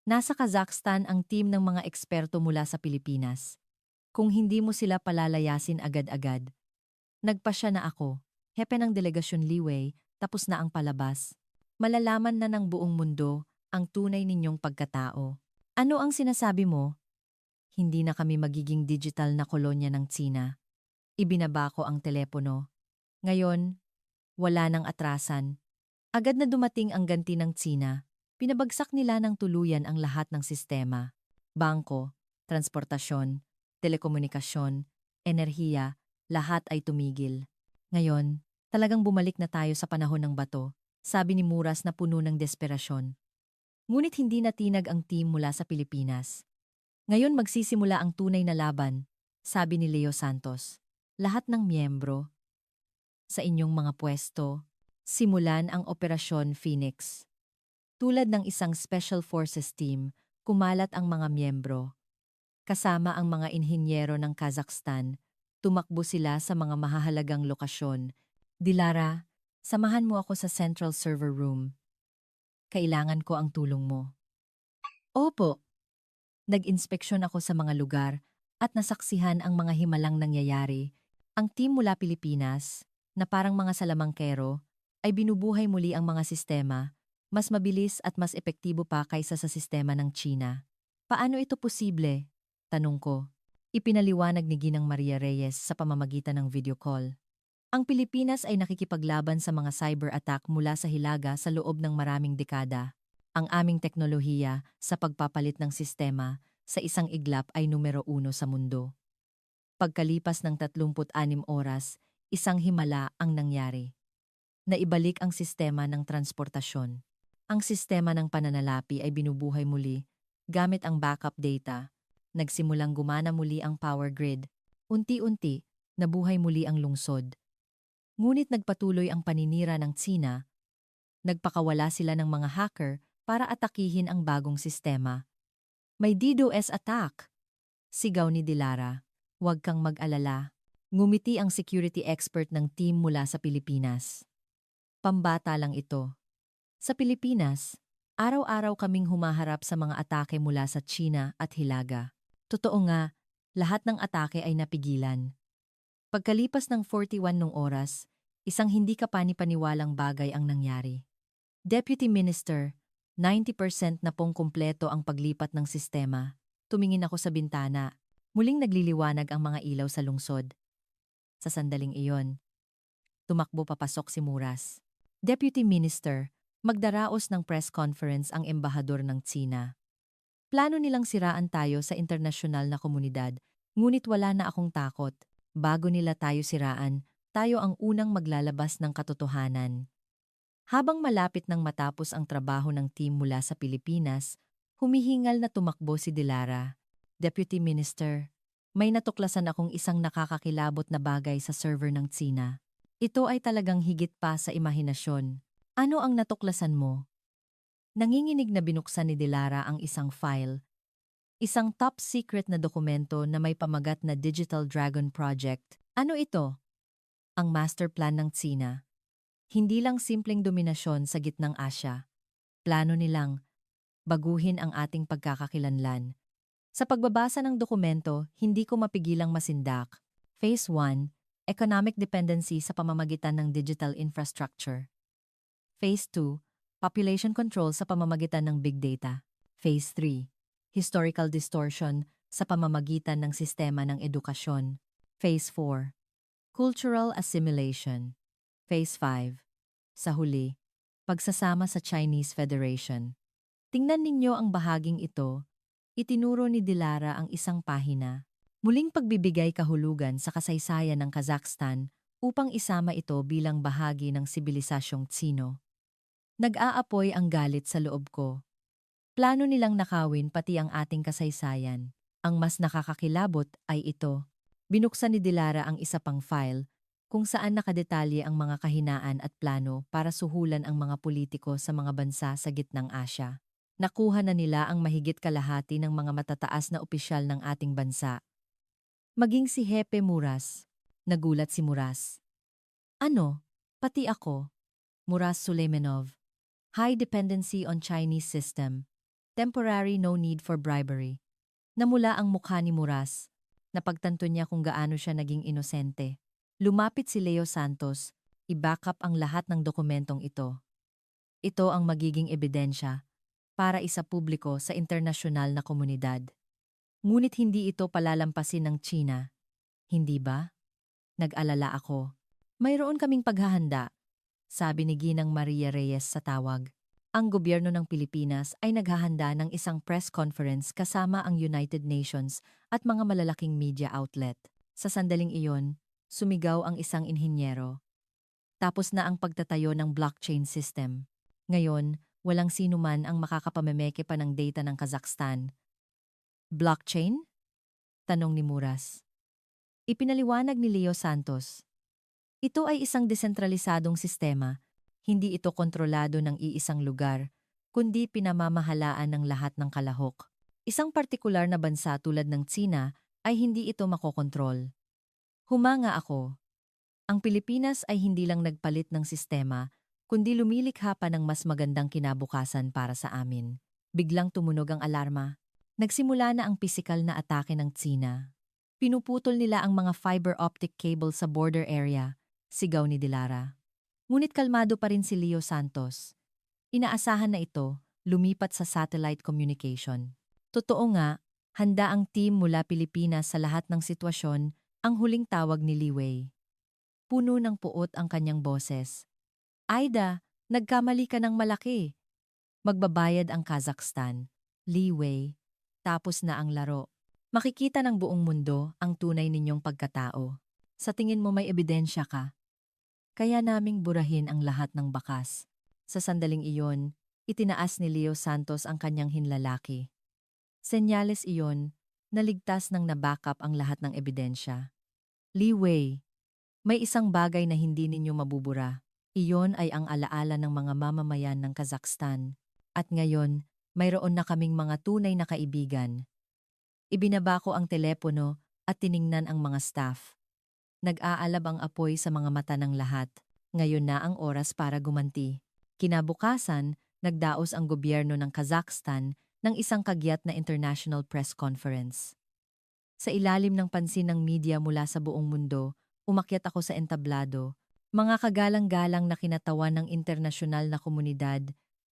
Nasa Kazakhstan ang team ng mga eksperto mula sa Pilipinas. Kung hindi mo sila palalayasin agad-agad. Nagpasya na ako, hepe ng delegasyon Li Wei, tapos na ang palabas. Malalaman na ng buong mundo ang tunay ninyong pagkatao. Ano ang sinasabi mo? Hindi na kami magiging digital na kolonya ng Tsina. Ibinaba ko ang telepono. Ngayon, wala nang atrasan. Agad na dumating ang ganti ng Tsina. Pinabagsak nila ng tuluyan ang lahat ng sistema. Bangko, transportasyon, telekomunikasyon, enerhiya, lahat ay tumigil. Ngayon, talagang bumalik na tayo sa panahon ng bato, sabi ni Muras na puno ng desperasyon. Ngunit hindi natinag ang team mula sa Pilipinas. Ngayon magsisimula ang tunay na laban, sabi ni Leo Santos. Lahat ng miyembro, sa inyong mga pwesto, simulan ang Operasyon Phoenix. Tulad ng isang Special Forces team, kumalat ang mga miyembro. Kasama ang mga inhinyero ng Kazakhstan, tumakbo sila sa mga mahahalagang lokasyon. Dilara, samahan mo ako sa Central Server Room. Kailangan ko ang tulong mo. Opo. Nag-inspeksyon ako sa mga lugar at nasaksihan ang mga himalang nangyayari. Ang team mula Pilipinas, na parang mga salamangkero, ay binubuhay muli ang mga sistema, mas mabilis at mas epektibo pa kaysa sa sistema ng Tsina. Paano ito posible? Tanong ko. Ipinaliwanag ni Ginang Maria Reyes sa pamamagitan ng video call. Ang Pilipinas ay nakikipaglaban sa mga cyber attack mula sa Hilaga sa loob ng maraming dekada. Ang aming teknolohiya sa pagpapalit ng sistema sa isang iglap ay numero 1 sa mundo. Pagkalipas ng 36 oras, isang himala ang nangyari. Naibalik ang sistema ng transportasyon. Ang sistema ng pananalapi ay binubuhay muli gamit ang backup data. Nagsimulang gumana muli ang power grid. Unti-unti, nabuhay muli ang lungsod. Ngunit nagpatuloy ang paninira ng Tsina. Nagpakawala sila ng mga hacker para atakihin ang bagong sistema. May DDoS attack! Sigaw ni Dilara. Huwag kang mag-alala. Ngumiti ang security expert ng team mula sa Pilipinas. Pambata lang ito. Sa Pilipinas, araw-araw kaming humaharap sa mga atake mula sa Tsina at Hilaga. Totoo nga, lahat ng atake ay napigilan. Pagkalipas ng 41 nung oras, isang hindi kapani-paniwalang bagay ang nangyari. Deputy Minister, 90% na pong kumpleto ang paglipat ng sistema. Tumingin ako sa bintana. Muling nagliliwanag ang mga ilaw sa lungsod. Sa sandaling iyon, tumakbo papasok si Muras. Deputy Minister, Magdaraos ng press conference ang embahador ng Tsina. Plano nilang siraan tayo sa internasyonal na komunidad, ngunit wala na akong takot. Bago nila tayo siraan, tayo ang unang maglalabas ng katotohanan. Habang malapit nang matapos ang trabaho ng team mula sa Pilipinas, humihingal na tumakbo si Dilara, Deputy Minister. May natuklasan akong isang nakakakilabot na bagay sa server ng Tsina. Ito ay talagang higit pa sa imahinasyon. Ano ang natuklasan mo? Nanginginig na binuksan ni Dilara ang isang file, isang top secret na dokumento na may pamagat na Digital Dragon Project. Ano ito? Ang master plan ng Tsina. Hindi lang simpleng dominasyon sa gitnang Asya. Plano nilang baguhin ang ating pagkakakilanlan. Sa pagbabasa ng dokumento, hindi ko mapigilang masindak. Phase 1, Economic Dependency sa pamamagitan ng digital infrastructure. Phase 2, Population Control sa pamamagitan ng Big Data. Phase 3, Historical Distortion sa pamamagitan ng sistema ng edukasyon. Phase 4, Cultural Assimilation. Phase 5, sa huli, pagsasama sa Chinese Federation. Tingnan ninyo ang bahaging ito. Itinuro ni Dilara ang isang pahina. Muling pagbibigay kahulugan sa kasaysayan ng Kazakhstan upang isama ito bilang bahagi ng sibilisasyong Tsino. Nag-aapoy ang galit sa loob ko. Plano nilang nakawin pati ang ating kasaysayan. Ang mas nakakakilabot ay ito. Binuksan ni Dilara ang isa pang file kung saan nakadetalye ang mga kahinaan at plano para suhulan ang mga politiko sa mga bansa sa gitnang Asya. Nakuha na nila ang mahigit kalahati ng mga matataas na opisyal ng ating bansa. Maging si Hepe Muras. Nagulat si Muras. Ano? Pati ako. Muras Suleymanov. High dependency on Chinese system. Temporary no need for bribery. Namula ang mukha ni Muras. Napagtanto niya kung gaano siya naging inosente. Lumapit si Leo Santos. I-backup ang lahat ng dokumentong ito. Ito ang magiging ebidensya para isapubliko sa internasyonal na komunidad. Ngunit hindi ito palalampasin ng China. Hindi ba? Nag-alala ako. Mayroon kaming paghahanda, sabi ni Ginang Maria Reyes sa tawag. Ang gobyerno ng Pilipinas ay naghahanda ng isang press conference kasama ang United Nations at mga malalaking media outlet. Sa sandaling iyon, sumigaw ang isang inhinyero. Tapos na ang pagtatayo ng blockchain system. Ngayon, walang sino man ang makakapamemeke pa ng data ng Kazakhstan. Blockchain? Tanong ni Muras. Ipinaliwanag ni Leo Santos. Ito ay isang desentralisadong sistema. Hindi ito kontrolado ng iisang lugar, kundi pinamamahalaan ng lahat ng kalahok. Isang partikular na bansa tulad ng Tsina ay hindi ito makokontrol. Humanga ako. Ang Pilipinas ay hindi lang nagpalit ng sistema, kundi lumilikha pa ng mas magandang kinabukasan para sa amin. Biglang tumunog ang alarma. Nagsimula na ang pisikal na atake ng Tsina. Pinuputol nila ang mga fiber optic cable sa border area, sigaw ni Dilara. Ngunit kalmado pa rin si Leo Santos. Inaasahan na ito, lumipat sa satellite communication. Totoo nga, handa ang team mula Pilipinas sa lahat ng sitwasyon, ang huling tawag ni Li Wei. Puno ng puot ang kanyang boses. Aida, nagkamali ka ng malaki. Magbabayad ang Kazakhstan, Li Wei, tapos na ang laro. Makikita ng buong mundo ang tunay ninyong pagkatao. Sa tingin mo may ebidensya ka? Kaya naming burahin ang lahat ng bakas. Sa sandaling iyon, itinaas ni Leo Santos ang kanyang hinlalaki. Senyales iyon, naligtas ng nabackup ang lahat ng ebidensya. Li Wei, may isang bagay na hindi ninyo mabubura. Iyon ay ang alaala ng mga mamamayan ng Kazakhstan. At ngayon, mayroon na kaming mga tunay na kaibigan. Ibinaba ko ang telepono at tiningnan ang mga staff. Nag-aalab ang apoy sa mga mata ng lahat. Ngayon na ang oras para gumanti. Kinabukasan, nagdaos ang gobyerno ng Kazakhstan ng isang kagyat na international press conference. Sa ilalim ng pansin ng media mula sa buong mundo, umakyat ako sa entablado. Mga kagalang-galang na kinatawan ng internasyonal na komunidad,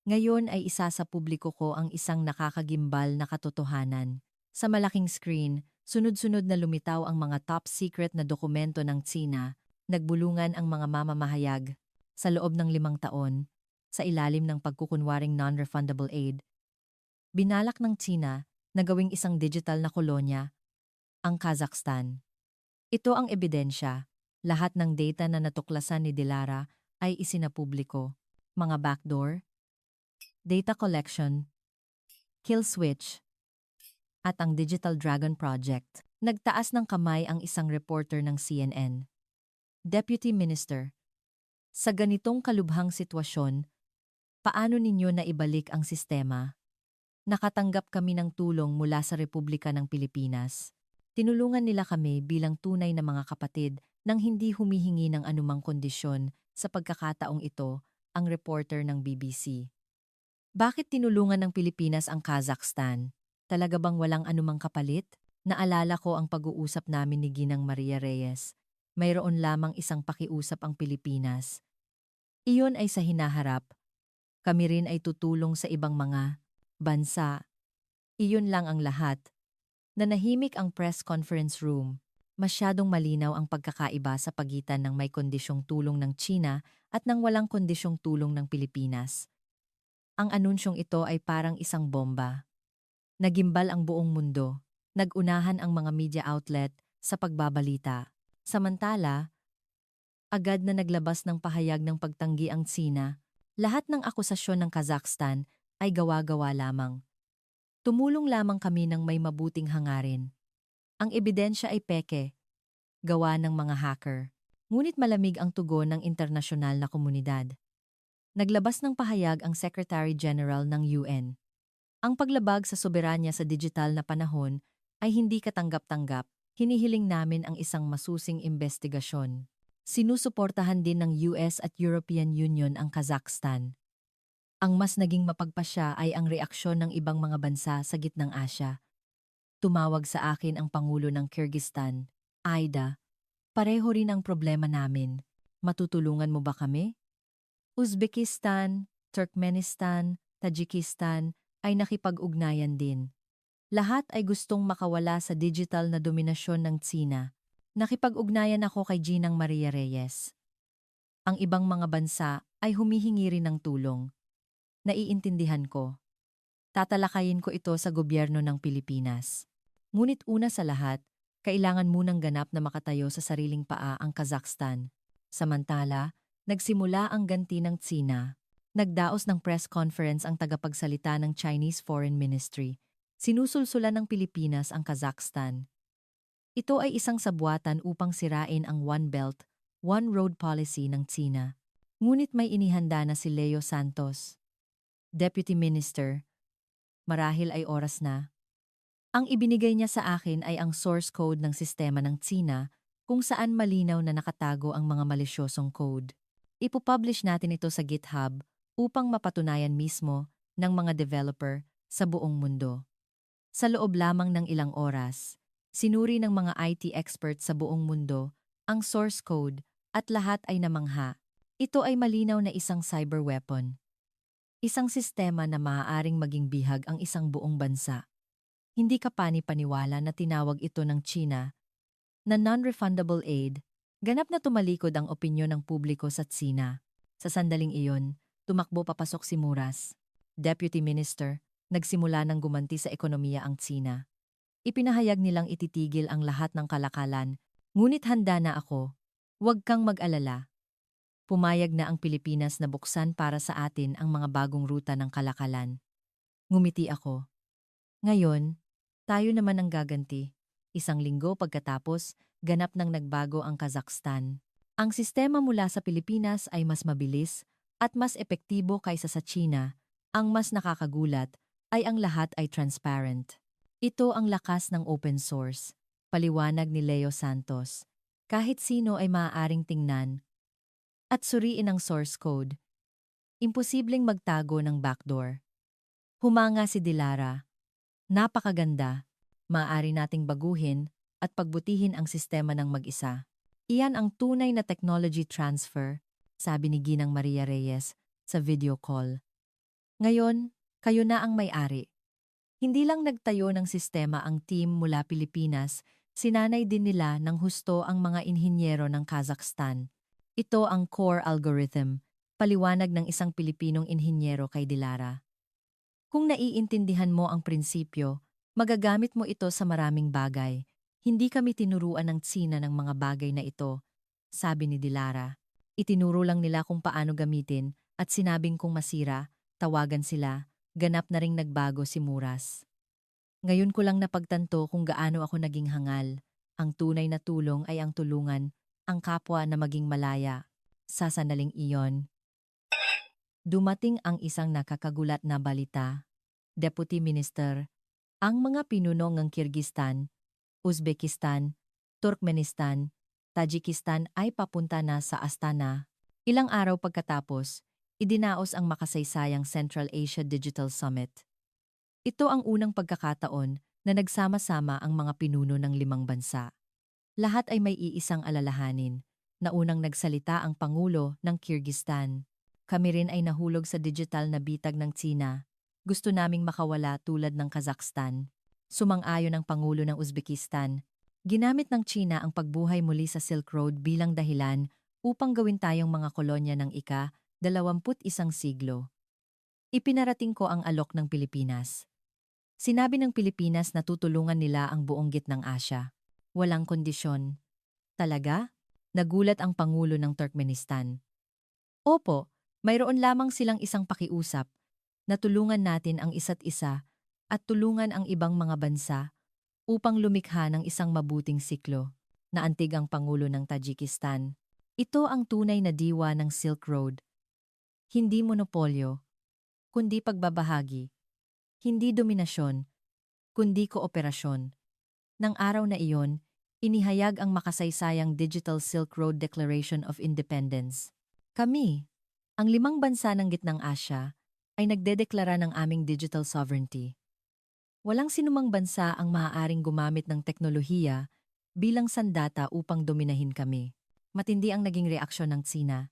ngayon ay isa sa publiko ko ang isang nakakagimbal na katotohanan. Sa malaking screen, sunod-sunod na lumitaw ang mga top secret na dokumento ng Tsina, nagbulungan ang mga mamamahayag. Sa loob ng 5 taon, sa ilalim ng pagkukunwaring non-refundable aid. Binalak ng Tsina na gawing isang digital na kolonya ang Kazakhstan. Ito ang ebidensya. Lahat ng data na natuklasan ni Dilara ay isinapubliko. Mga backdoor, data collection, kill switch, at ang Digital Dragon Project. Nagtaas ng kamay ang isang reporter ng CNN. Deputy Minister, sa ganitong kalubhang sitwasyon, paano ninyo naibalik ang sistema? Nakatanggap kami ng tulong mula sa Republika ng Pilipinas. Tinulungan nila kami bilang tunay na mga kapatid nang hindi humihingi ng anumang kondisyon sa pagkakataong ito, ang reporter ng BBC. Bakit tinulungan ng Pilipinas ang Kazakhstan? Talaga bang walang anumang kapalit? Naalala ko ang pag-uusap namin ni Ginang Maria Reyes. Mayroon lamang isang pakiusap ang Pilipinas. Iyon ay sa hinaharap. Kami rin ay tutulong sa ibang mga bansa. Iyon lang ang lahat. Nanahimik ang press conference room. Masyadong malinaw ang pagkakaiba sa pagitan ng may kondisyong tulong ng China at ng walang kondisyong tulong ng Pilipinas. Ang anunsyong ito ay parang isang bomba. Nagimbal ang buong mundo. Nag-unahan ang mga media outlet sa pagbabalita. Samantala, agad na naglabas ng pahayag ng pagtanggi ang Tsina. Lahat ng akusasyon ng Kazakhstan ay gawa-gawa lamang. Tumulong lamang kami ng may mabuting hangarin. Ang ebidensya ay peke, gawa ng mga hacker. Ngunit malamig ang tugon ng internasyonal na komunidad. Naglabas ng pahayag ang Secretary General ng UN. Ang paglabag sa soberanya sa digital na panahon ay hindi katanggap-tanggap. Hinihiling namin ang isang masusing investigasyon. Sinusuportahan din ng US at European Union ang Kazakhstan. Ang mas naging mapagpasya ay ang reaksyon ng ibang mga bansa sa Gitnang Asya. Tumawag sa akin ang Pangulo ng Kyrgyzstan, Aida. Pareho rin ang problema namin. Matutulungan mo ba kami? Uzbekistan, Turkmenistan, Tajikistan ay nakipag-ugnayan din. Lahat ay gustong makawala sa digital na dominasyon ng Tsina. Nakipag-ugnayan ako kay Ginang Maria Reyes. Ang ibang mga bansa ay humihingi rin ng tulong. Naiintindihan ko. Tatalakayin ko ito sa gobyerno ng Pilipinas. Ngunit una sa lahat, kailangan munang ganap na makatayo sa sariling paa ang Kazakhstan. Samantala, nagsimula ang ganti ng Tsina. Nagdaos ng press conference ang tagapagsalita ng Chinese Foreign Ministry. Sinusulsulan ng Pilipinas ang Kazakhstan. Ito ay isang sabwatan upang sirain ang One Belt, One Road policy ng Tsina. Ngunit may inihanda na si Leo Santos, Deputy Minister. Marahil ay oras na. Ang ibinigay niya sa akin ay ang source code ng sistema ng Tsina kung saan malinaw na nakatago ang mga malisyosong code. Ipupublish natin ito sa GitHub upang mapatunayan mismo ng mga developer sa buong mundo. Sa loob lamang ng ilang oras, sinuri ng mga IT experts sa buong mundo ang source code at lahat ay namangha. Ito ay malinaw na isang cyber weapon. Isang sistema na maaaring maging bihag ang isang buong bansa. Hindi ka pani-paniwala na tinawag ito ng China na non-refundable aid. Ganap na tumalikod ang opinyon ng publiko sa Tsina. Sa sandaling iyon, tumakbo papasok si Muras, Deputy Minister. Nagsimula ng gumanti sa ekonomiya ang Tsina. Ipinahayag nilang ititigil ang lahat ng kalakalan, ngunit handa na ako. Huwag kang mag-alala. Pumayag na ang Pilipinas na buksan para sa atin ang mga bagong ruta ng kalakalan. Ngumiti ako. Ngayon, tayo naman ang gaganti. Isang linggo pagkatapos, ganap nang nagbago ang Kazakhstan. Ang sistema mula sa Pilipinas ay mas mabilis at mas epektibo kaysa sa China. Ang mas nakakagulat ay ang lahat ay transparent. Ito ang lakas ng open source, paliwanag ni Leo Santos. Kahit sino ay maaaring tingnan at suriin ang source code. Imposibleng magtago ng backdoor. Humanga si Dilara. Napakaganda. Maaari nating baguhin at pagbutihin ang sistema ng mag-isa. Iyan ang tunay na technology transfer, sabi ni Ginang Maria Reyes sa video call. Ngayon, kayo na ang may-ari. Hindi lang nagtayo ng sistema ang team mula Pilipinas, sinanay din nila ng husto ang mga inhinyero ng Kazakhstan. Ito ang core algorithm, Paliwanag ng isang Pilipinong inhinyero kay Dilara. Kung naiintindihan mo ang prinsipyo, magagamit mo ito sa maraming bagay. Hindi kami tinuruan ng Tsina ng mga bagay na ito, sabi ni Dilara. Itinuro lang nila kung paano gamitin at sinabing kung masira, tawagan sila, ganap na ring nagbago si Muras. Ngayon ko lang napagtanto kung gaano ako naging hangal. Ang tunay na tulong ay ang tulungan, ang kapwa na maging malaya. Sa sandaling iyon, dumating ang isang nakakagulat na balita. Deputy Minister, ang mga pinuno ng Kyrgyzstan, Uzbekistan, Turkmenistan, Tajikistan ay papunta na sa Astana. Ilang araw pagkatapos, idinaos ang makasaysayang Central Asia Digital Summit. Ito ang unang pagkakataon na nagsama-sama ang mga pinuno ng 5 bansa. Lahat ay may iisang alalahanin, na unang nagsalita ang Pangulo ng Kyrgyzstan. Kami rin ay nahulog sa digital na bitag ng Tsina. Gusto naming makawala tulad ng Kazakhstan. Sumang-ayon ang Pangulo ng Uzbekistan. Ginamit ng Tsina ang pagbuhay muli sa Silk Road bilang dahilan upang gawin tayong mga kolonya ng ika-21 siglo. Ipinarating ko ang alok ng Pilipinas. Sinabi ng Pilipinas na tutulungan nila ang buong gitnang Asya. Walang kondisyon. Talaga? Nagulat ang Pangulo ng Turkmenistan. Opo, mayroon lamang silang isang pakiusap na tulungan natin ang isa't isa at tulungan ang ibang mga bansa upang lumikha ng isang mabuting siklo, naantig ang Pangulo ng Tajikistan. Ito ang tunay na diwa ng Silk Road. Hindi monopolyo, kundi pagbabahagi. Hindi dominasyon, kundi kooperasyon. Nang araw na iyon, inihayag ang makasaysayang Digital Silk Road Declaration of Independence. Kami, ang 5 bansa ng Gitnang Asya, ay nagdedeklara ng aming digital sovereignty. Walang sinumang bansa ang maaaring gumamit ng teknolohiya bilang sandata upang dominahin kami. Matindi ang naging reaksyon ng Tsina.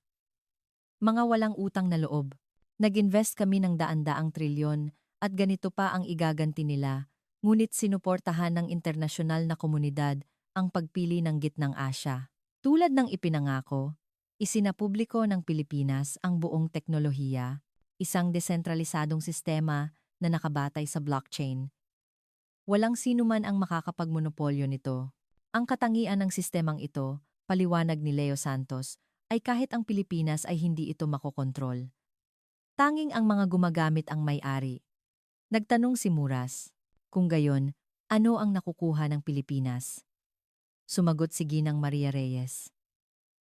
Mga walang utang na loob. Nag-invest kami ng daan-daang trilyon at ganito pa ang igaganti nila, ngunit sinuportahan ng internasyonal na komunidad ang pagpili ng Gitnang Asya. Tulad ng ipinangako, isinapubliko ng Pilipinas ang buong teknolohiya, isang desentralisadong sistema na nakabatay sa blockchain. Walang sinuman ang makakapagmonopolyo nito. Ang katangian ng sistemang ito, paliwanag ni Leo Santos, ay kahit ang Pilipinas ay hindi ito makokontrol. Tanging ang mga gumagamit ang may-ari. Nagtanong si Muras, kung gayon, ano ang nakukuha ng Pilipinas? Sumagot si Ginang Maria Reyes.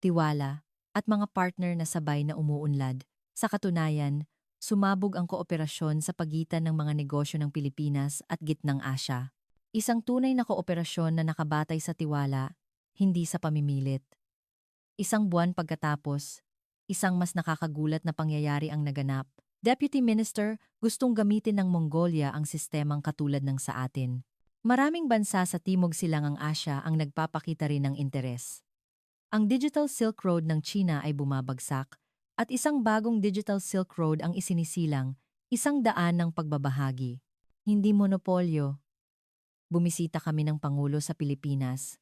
Tiwala at mga partner na sabay na umuunlad. Sa katunayan, sumabog ang kooperasyon sa pagitan ng mga negosyo ng Pilipinas at Gitnang Asya. Isang tunay na kooperasyon na nakabatay sa tiwala, hindi sa pamimilit. Isang buwan pagkatapos, isang mas nakakagulat na pangyayari ang naganap. Deputy Minister, gustong gamitin ng Mongolia ang sistemang katulad ng sa atin. Maraming bansa sa Timog Silangang Asya ang nagpapakita rin ng interes. Ang Digital Silk Road ng China ay bumabagsak at isang bagong Digital Silk Road ang isinisilang, isang daan ng pagbabahagi. Hindi monopolyo. Bumisita kami ng Pangulo sa Pilipinas.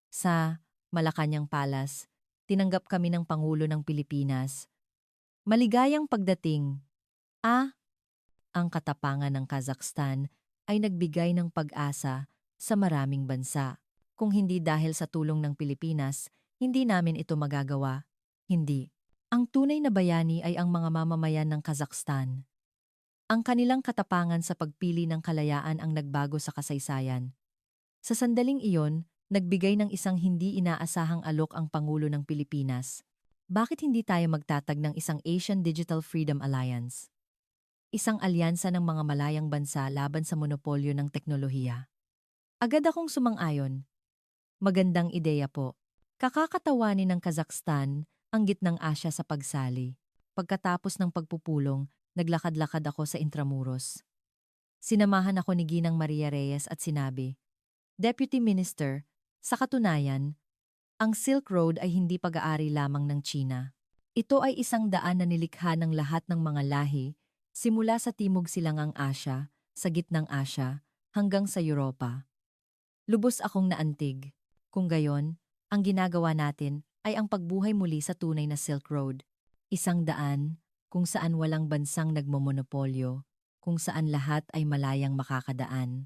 Sa Malacañang Palace, tinanggap kami ng Pangulo ng Pilipinas. Maligayang pagdating. Ang katapangan ng Kazakhstan ay nagbigay ng pag-asa sa maraming bansa. Kung hindi dahil sa tulong ng Pilipinas, hindi namin ito magagawa. Hindi. Ang tunay na bayani ay ang mga mamamayan ng Kazakhstan. Ang kanilang katapangan sa pagpili ng kalayaan ang nagbago sa kasaysayan. Sa sandaling iyon, nagbigay ng isang hindi inaasahang alok ang Pangulo ng Pilipinas. Bakit hindi tayo magtatag ng isang Asian Digital Freedom Alliance? Isang alyansa ng mga malayang bansa laban sa monopolyo ng teknolohiya. Agad akong sumang-ayon. Magandang ideya po. Kakakatawanin ng Kazakhstan ang Gitnang Asya sa pagsali. Pagkatapos ng pagpupulong, naglakad-lakad ako sa Intramuros. Sinamahan ako ni Ginang Maria Reyes at sinabi, Deputy Minister, sa katunayan, ang Silk Road ay hindi pag-aari lamang ng China. Ito ay isang daan na nilikha ng lahat ng mga lahi, simula sa Timog Silangang Asya, sa Gitnang Asya, hanggang sa Europa. Lubos akong naantig. Kung gayon, ang ginagawa natin ay ang pagbuhay muli sa tunay na Silk Road. 100 kung saan walang bansang nagmomonopolyo, kung saan lahat ay malayang makakadaan.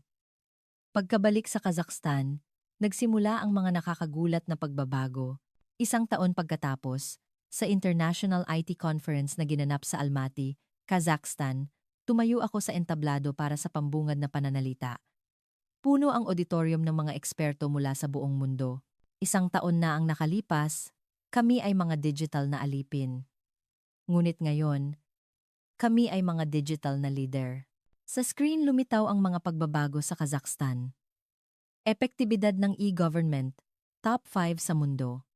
Pagkabalik sa Kazakhstan, nagsimula ang mga nakakagulat na pagbabago. 1 taon pagkatapos, sa International IT Conference na ginanap sa Almaty, Kazakhstan, tumayo ako sa entablado para sa pambungad na pananalita. Puno ang auditorium ng mga eksperto mula sa buong mundo. 1 taon na ang nakalipas, kami ay mga digital na alipin. Ngunit ngayon, kami ay mga digital na leader. Sa screen lumitaw ang mga pagbabago sa Kazakhstan. Epektibidad ng e-government, top 5 sa mundo.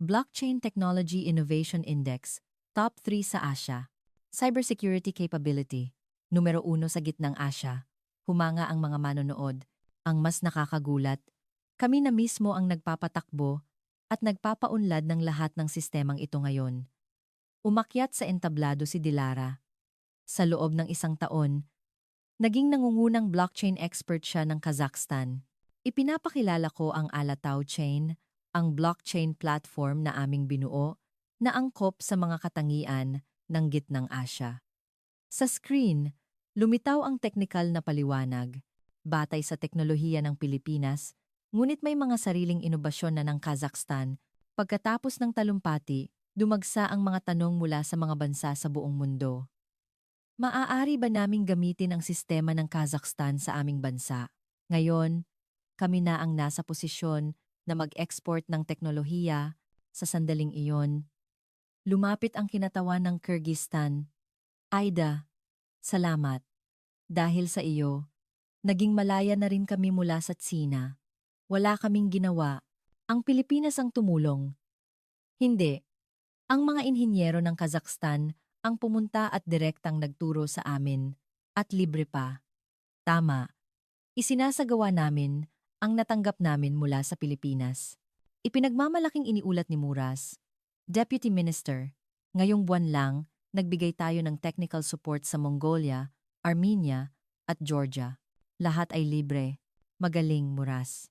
Blockchain Technology Innovation Index, top 3 sa Asia. Cybersecurity capability, numero 1 sa gitnang Asia. Humanga ang mga manonood. Ang mas nakakagulat, kami na mismo ang nagpapatakbo at nagpapaunlad ng lahat ng sistemang ito ngayon. Umakyat sa entablado si Dilara. Sa loob ng 1 taon, naging nangungunang blockchain expert siya ng Kazakhstan. Ipinapakilala ko ang Alatau Chain, ang blockchain platform na aming binuo, na angkop sa mga katangian ng gitnang Asya. Sa screen, lumitaw ang teknikal na paliwanag, batay sa teknolohiya ng Pilipinas, ngunit may mga sariling inobasyon na ng Kazakhstan. Pagkatapos ng talumpati, dumagsa ang mga tanong mula sa mga bansa sa buong mundo. Maaari ba naming gamitin ang sistema ng Kazakhstan sa aming bansa? Ngayon, kami na ang nasa posisyon na mag-export ng teknolohiya. Sa sandaling iyon, lumapit ang kinatawan ng Kyrgyzstan. Aida, salamat. Dahil sa iyo, naging malaya na rin kami mula sa Tsina. Wala kaming ginawa. Ang Pilipinas ang tumulong. Hindi. Ang mga inhinyero ng Kazakhstan ang pumunta at direktang nagturo sa amin. At libre pa. Tama. Isinasagawa namin ang natanggap namin mula sa Pilipinas. Ipinagmamalaking iniulat ni Muras, Deputy Minister, ngayong buwan lang, nagbigay tayo ng technical support sa Mongolia, Armenia, at Georgia. Lahat ay libre. Magaling, Muras.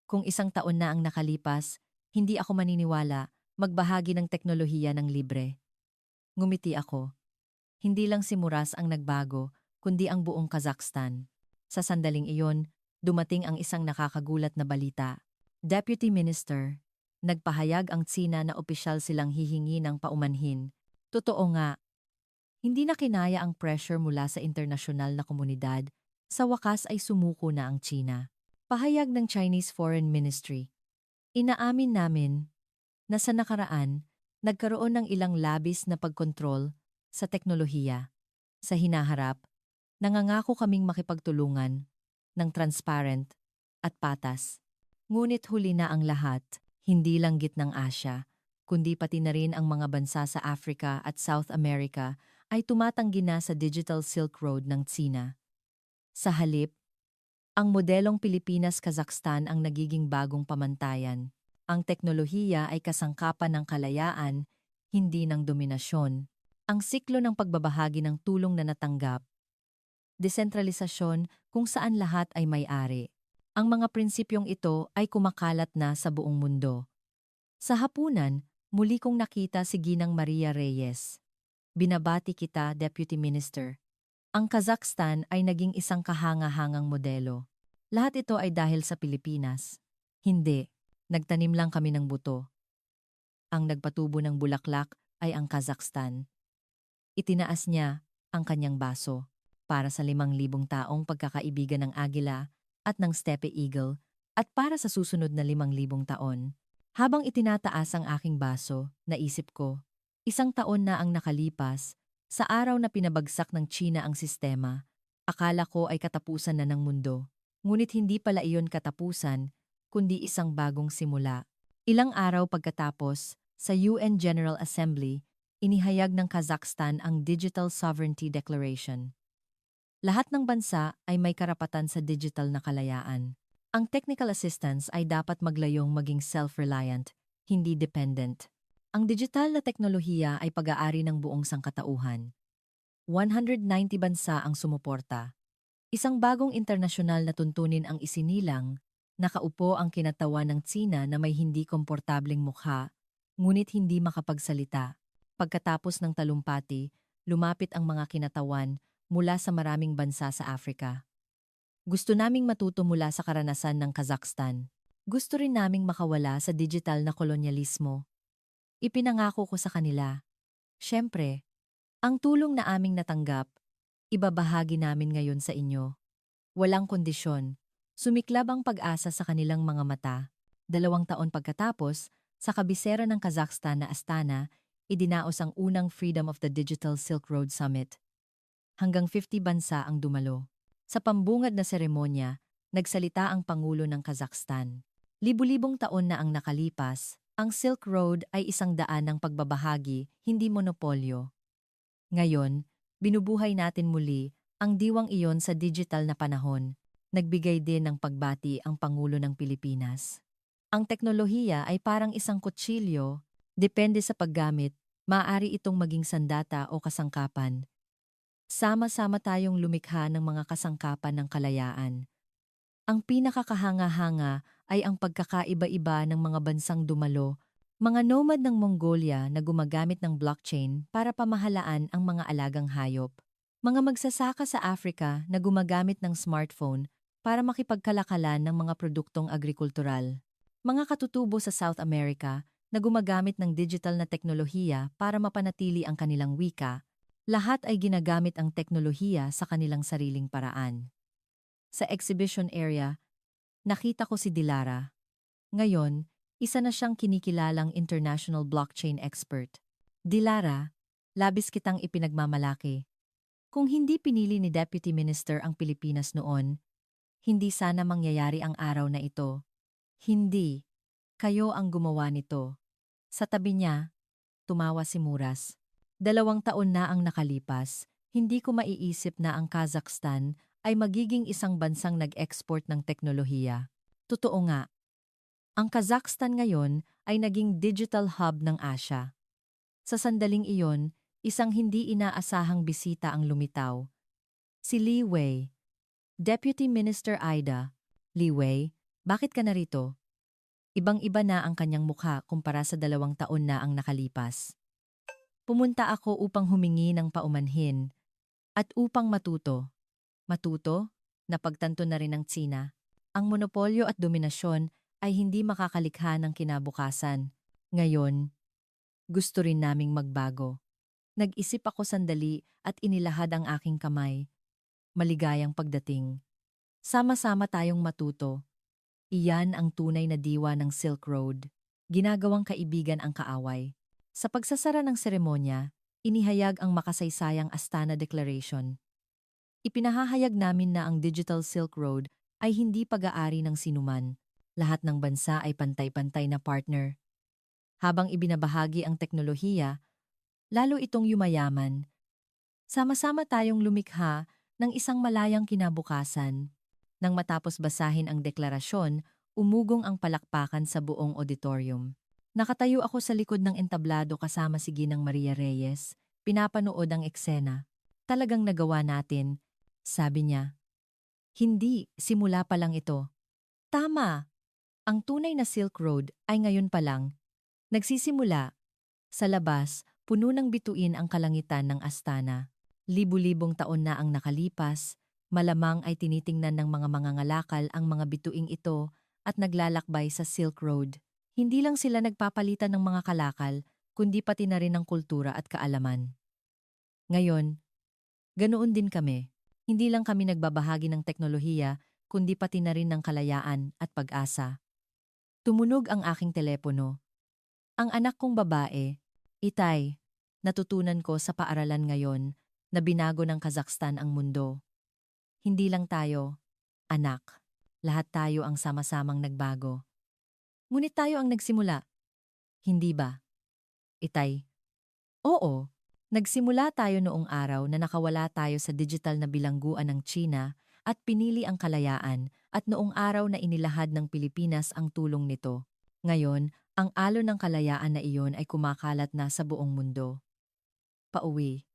Kung 1 taon na ang nakalipas, hindi ako maniniwala magbahagi ng teknolohiya ng libre. Ngumiti ako. Hindi lang si Muras ang nagbago, kundi ang buong Kazakhstan. Sa sandaling iyon, dumating ang isang nakakagulat na balita. Deputy Minister, nagpahayag ang Tsina na opisyal silang hihingi ng paumanhin. Totoo nga, hindi na kinaya ang pressure mula sa internasyonal na komunidad, sa wakas ay sumuko na ang Tsina. Pahayag ng Chinese Foreign Ministry. Inaamin namin na sa nakaraan, nagkaroon ng ilang labis na pagkontrol sa teknolohiya. Sa hinaharap, nangangako kaming makipagtulungan ng transparent at patas. Ngunit huli na ang lahat, hindi lang gitnang Asya, kundi pati na rin ang mga bansa sa Africa at South America ay tumatanggi na sa Digital Silk Road ng Tsina. Sa halip, ang modelong Pilipinas-Kazakhstan ang nagiging bagong pamantayan. Ang teknolohiya ay kasangkapan ng kalayaan, hindi ng dominasyon. Ang siklo ng pagbabahagi ng tulong na natanggap, desentralisasyon kung saan lahat ay may-ari. Ang mga prinsipyong ito ay kumakalat na sa buong mundo. Sa hapunan, muli kong nakita si Ginang Maria Reyes. Binabati kita, Deputy Minister. Ang Kazakhstan ay naging isang kahanga-hangang modelo. Lahat ito ay dahil sa Pilipinas. Hindi, nagtanim lang kami ng buto. Ang nagpatubo ng bulaklak ay ang Kazakhstan. Itinaas niya ang kanyang baso para sa 5,000 taong pagkakaibigan ng agila at ng steppe eagle at para sa susunod na 5,000 taon. Habang itinataas ang aking baso, naisip ko, 1 taon na ang nakalipas, sa araw na pinabagsak ng Tsina ang sistema, akala ko ay katapusan na ng mundo. Ngunit hindi pala iyon katapusan, kundi isang bagong simula. Ilang araw pagkatapos, sa UN General Assembly, inihayag ng Kazakhstan ang Digital Sovereignty Declaration. Lahat ng bansa ay may karapatan sa digital na kalayaan. Ang technical assistance ay dapat maglayong maging self-reliant, hindi dependent. Ang digital na teknolohiya ay pag-aari ng buong sangkatauhan. 190 bansa ang sumuporta. Isang bagong internasyonal na tuntunin ang isinilang, nakaupo ang kinatawan ng Tsina na may hindi komportableng mukha, ngunit hindi makapagsalita. Pagkatapos ng talumpati, lumapit ang mga kinatawan mula sa maraming bansa sa Afrika. Gusto naming matuto mula sa karanasan ng Kazakhstan. Gusto rin naming makawala sa digital na kolonyalismo. Ipinangako ko sa kanila. Siyempre, ang tulong na aming natanggap, ibabahagi namin ngayon sa inyo. Walang kondisyon. Sumiklab ang pag-asa sa kanilang mga mata. 2 taon pagkatapos, sa kabisera ng Kazakhstan na Astana, idinaos ang unang Freedom of the Digital Silk Road Summit. Hanggang 50 bansa ang dumalo. Sa pambungad na seremonya, nagsalita ang Pangulo ng Kazakhstan. Libu-libong taon na ang nakalipas, ang Silk Road ay isang daan ng pagbabahagi, hindi monopolyo. Ngayon, binubuhay natin muli ang diwang iyon sa digital na panahon. Nagbigay din ng pagbati ang Pangulo ng Pilipinas. Ang teknolohiya ay parang isang kutsilyo, depende sa paggamit, maaari itong maging sandata o kasangkapan. Sama-sama tayong lumikha ng mga kasangkapan ng kalayaan. Ang pinakakahanga-hanga ay ang pagkakaiba-iba ng mga bansang dumalo, mga nomad ng Mongolia na gumagamit ng blockchain para pamahalaan ang mga alagang hayop, mga magsasaka sa Africa na gumagamit ng smartphone para makipagkalakalan ng mga produktong agrikultural, mga katutubo sa South America na gumagamit ng digital na teknolohiya para mapanatili ang kanilang wika. Lahat ay ginagamit ang teknolohiya sa kanilang sariling paraan. Sa exhibition area, nakita ko si Dilara. Ngayon, isa na siyang kinikilalang international blockchain expert. Dilara, labis kitang ipinagmamalaki. Kung hindi pinili ni Deputy Minister ang Pilipinas noon, hindi sana mangyayari ang araw na ito. Hindi. Kayo ang gumawa nito. Sa tabi niya, tumawa si Muras. 2 taon na ang nakalipas, hindi ko maiisip na ang Kazakhstan ay magiging isang bansang nag-export ng teknolohiya. Totoo nga. Ang Kazakhstan ngayon ay naging digital hub ng Asya. Sa sandaling iyon, isang hindi inaasahang bisita ang lumitaw. Si Li Wei. Deputy Minister Ida. Li Wei, bakit ka narito? Ibang-iba na ang kanyang mukha kumpara sa 2 taon na ang nakalipas. Pumunta ako upang humingi ng paumanhin at upang matuto. Matuto? Napagtanto na rin ng Tsina. Ang monopolyo at dominasyon ay hindi makakalikha ng kinabukasan. Ngayon, gusto rin naming magbago. Nag-isip ako sandali at inilahad ang aking kamay. Maligayang pagdating. Sama-sama tayong matuto. Iyan ang tunay na diwa ng Silk Road. Ginagawang kaibigan ang kaaway. Sa pagsasara ng seremonya, inihayag ang makasaysayang Astana Declaration. Ipinahahayag namin na ang Digital Silk Road ay hindi pag-aari ng sinuman. Lahat ng bansa ay pantay-pantay na partner. Habang ibinabahagi ang teknolohiya, lalo itong yumayaman. Sama-sama tayong lumikha ng isang malayang kinabukasan. Nang matapos basahin ang deklarasyon, umugong ang palakpakan sa buong auditorium. Nakatayo ako sa likod ng entablado kasama si Ginang Maria Reyes, pinapanood ang eksena. Talagang nagawa natin, sabi niya. Hindi, simula pa lang ito. Tama! Ang tunay na Silk Road ay ngayon pa lang. Nagsisimula. Sa labas, puno ng bituin ang kalangitan ng Astana. Libu-libong taon na ang nakalipas, malamang ay tinitingnan ng mga mangangalakal ang mga bituing ito at naglalakbay sa Silk Road. Hindi lang sila nagpapalitan ng mga kalakal, kundi pati na rin ng kultura at kaalaman. Ngayon, ganoon din kami. Hindi lang kami nagbabahagi ng teknolohiya, kundi pati na rin ng kalayaan at pag-asa. Tumunog ang aking telepono. Ang anak kong babae, Itay, natutunan ko sa paaralan ngayon na binago ng Kazakhstan ang mundo. Hindi lang tayo, anak. Lahat tayo ang sama-samang nagbago. Ngunit tayo ang nagsimula. Hindi ba? Itay. Oo, nagsimula tayo noong araw na nakawala tayo sa digital na bilangguan ng China at pinili ang kalayaan at noong araw na inilahad ng Pilipinas ang tulong nito. Ngayon, ang alon ng kalayaan na iyon ay kumakalat na sa buong mundo. Pauwi.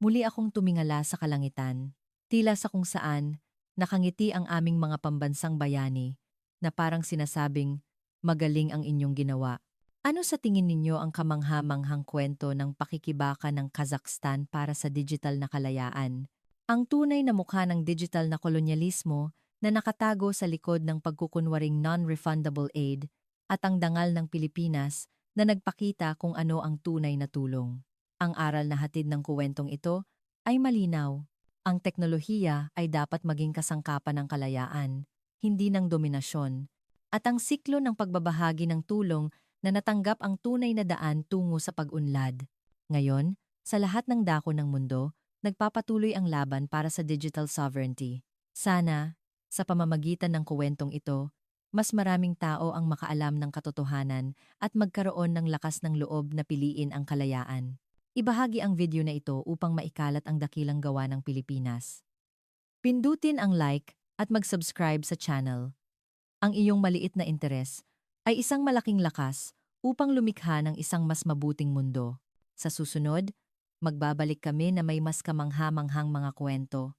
Muli akong tumingala sa kalangitan. Tila sa kung saan, nakangiti ang aming mga pambansang bayani na parang sinasabing, magaling ang inyong ginawa. Ano sa tingin ninyo ang kamangha-manghang kwento ng pakikibaka ng Kazakhstan para sa digital na kalayaan? Ang tunay na mukha ng digital na kolonyalismo na nakatago sa likod ng pagkukunwaring non-refundable aid at ang dangal ng Pilipinas na nagpakita kung ano ang tunay na tulong. Ang aral na hatid ng kuwentong ito ay malinaw. Ang teknolohiya ay dapat maging kasangkapan ng kalayaan, hindi ng dominasyon. At ang siklo ng pagbabahagi ng tulong na natanggap ang tunay na daan tungo sa pag-unlad. Ngayon, sa lahat ng dako ng mundo, nagpapatuloy ang laban para sa digital sovereignty. Sana, sa pamamagitan ng kuwentong ito, mas maraming tao ang makaalam ng katotohanan at magkaroon ng lakas ng loob na piliin ang kalayaan. Ibahagi ang video na ito upang maikalat ang dakilang gawa ng Pilipinas. Pindutin ang like at mag-subscribe sa channel. Ang iyong maliit na interes ay isang malaking lakas upang lumikha ng isang mas mabuting mundo. Sa susunod, magbabalik kami na may mas kamangha-manghang mga kwento.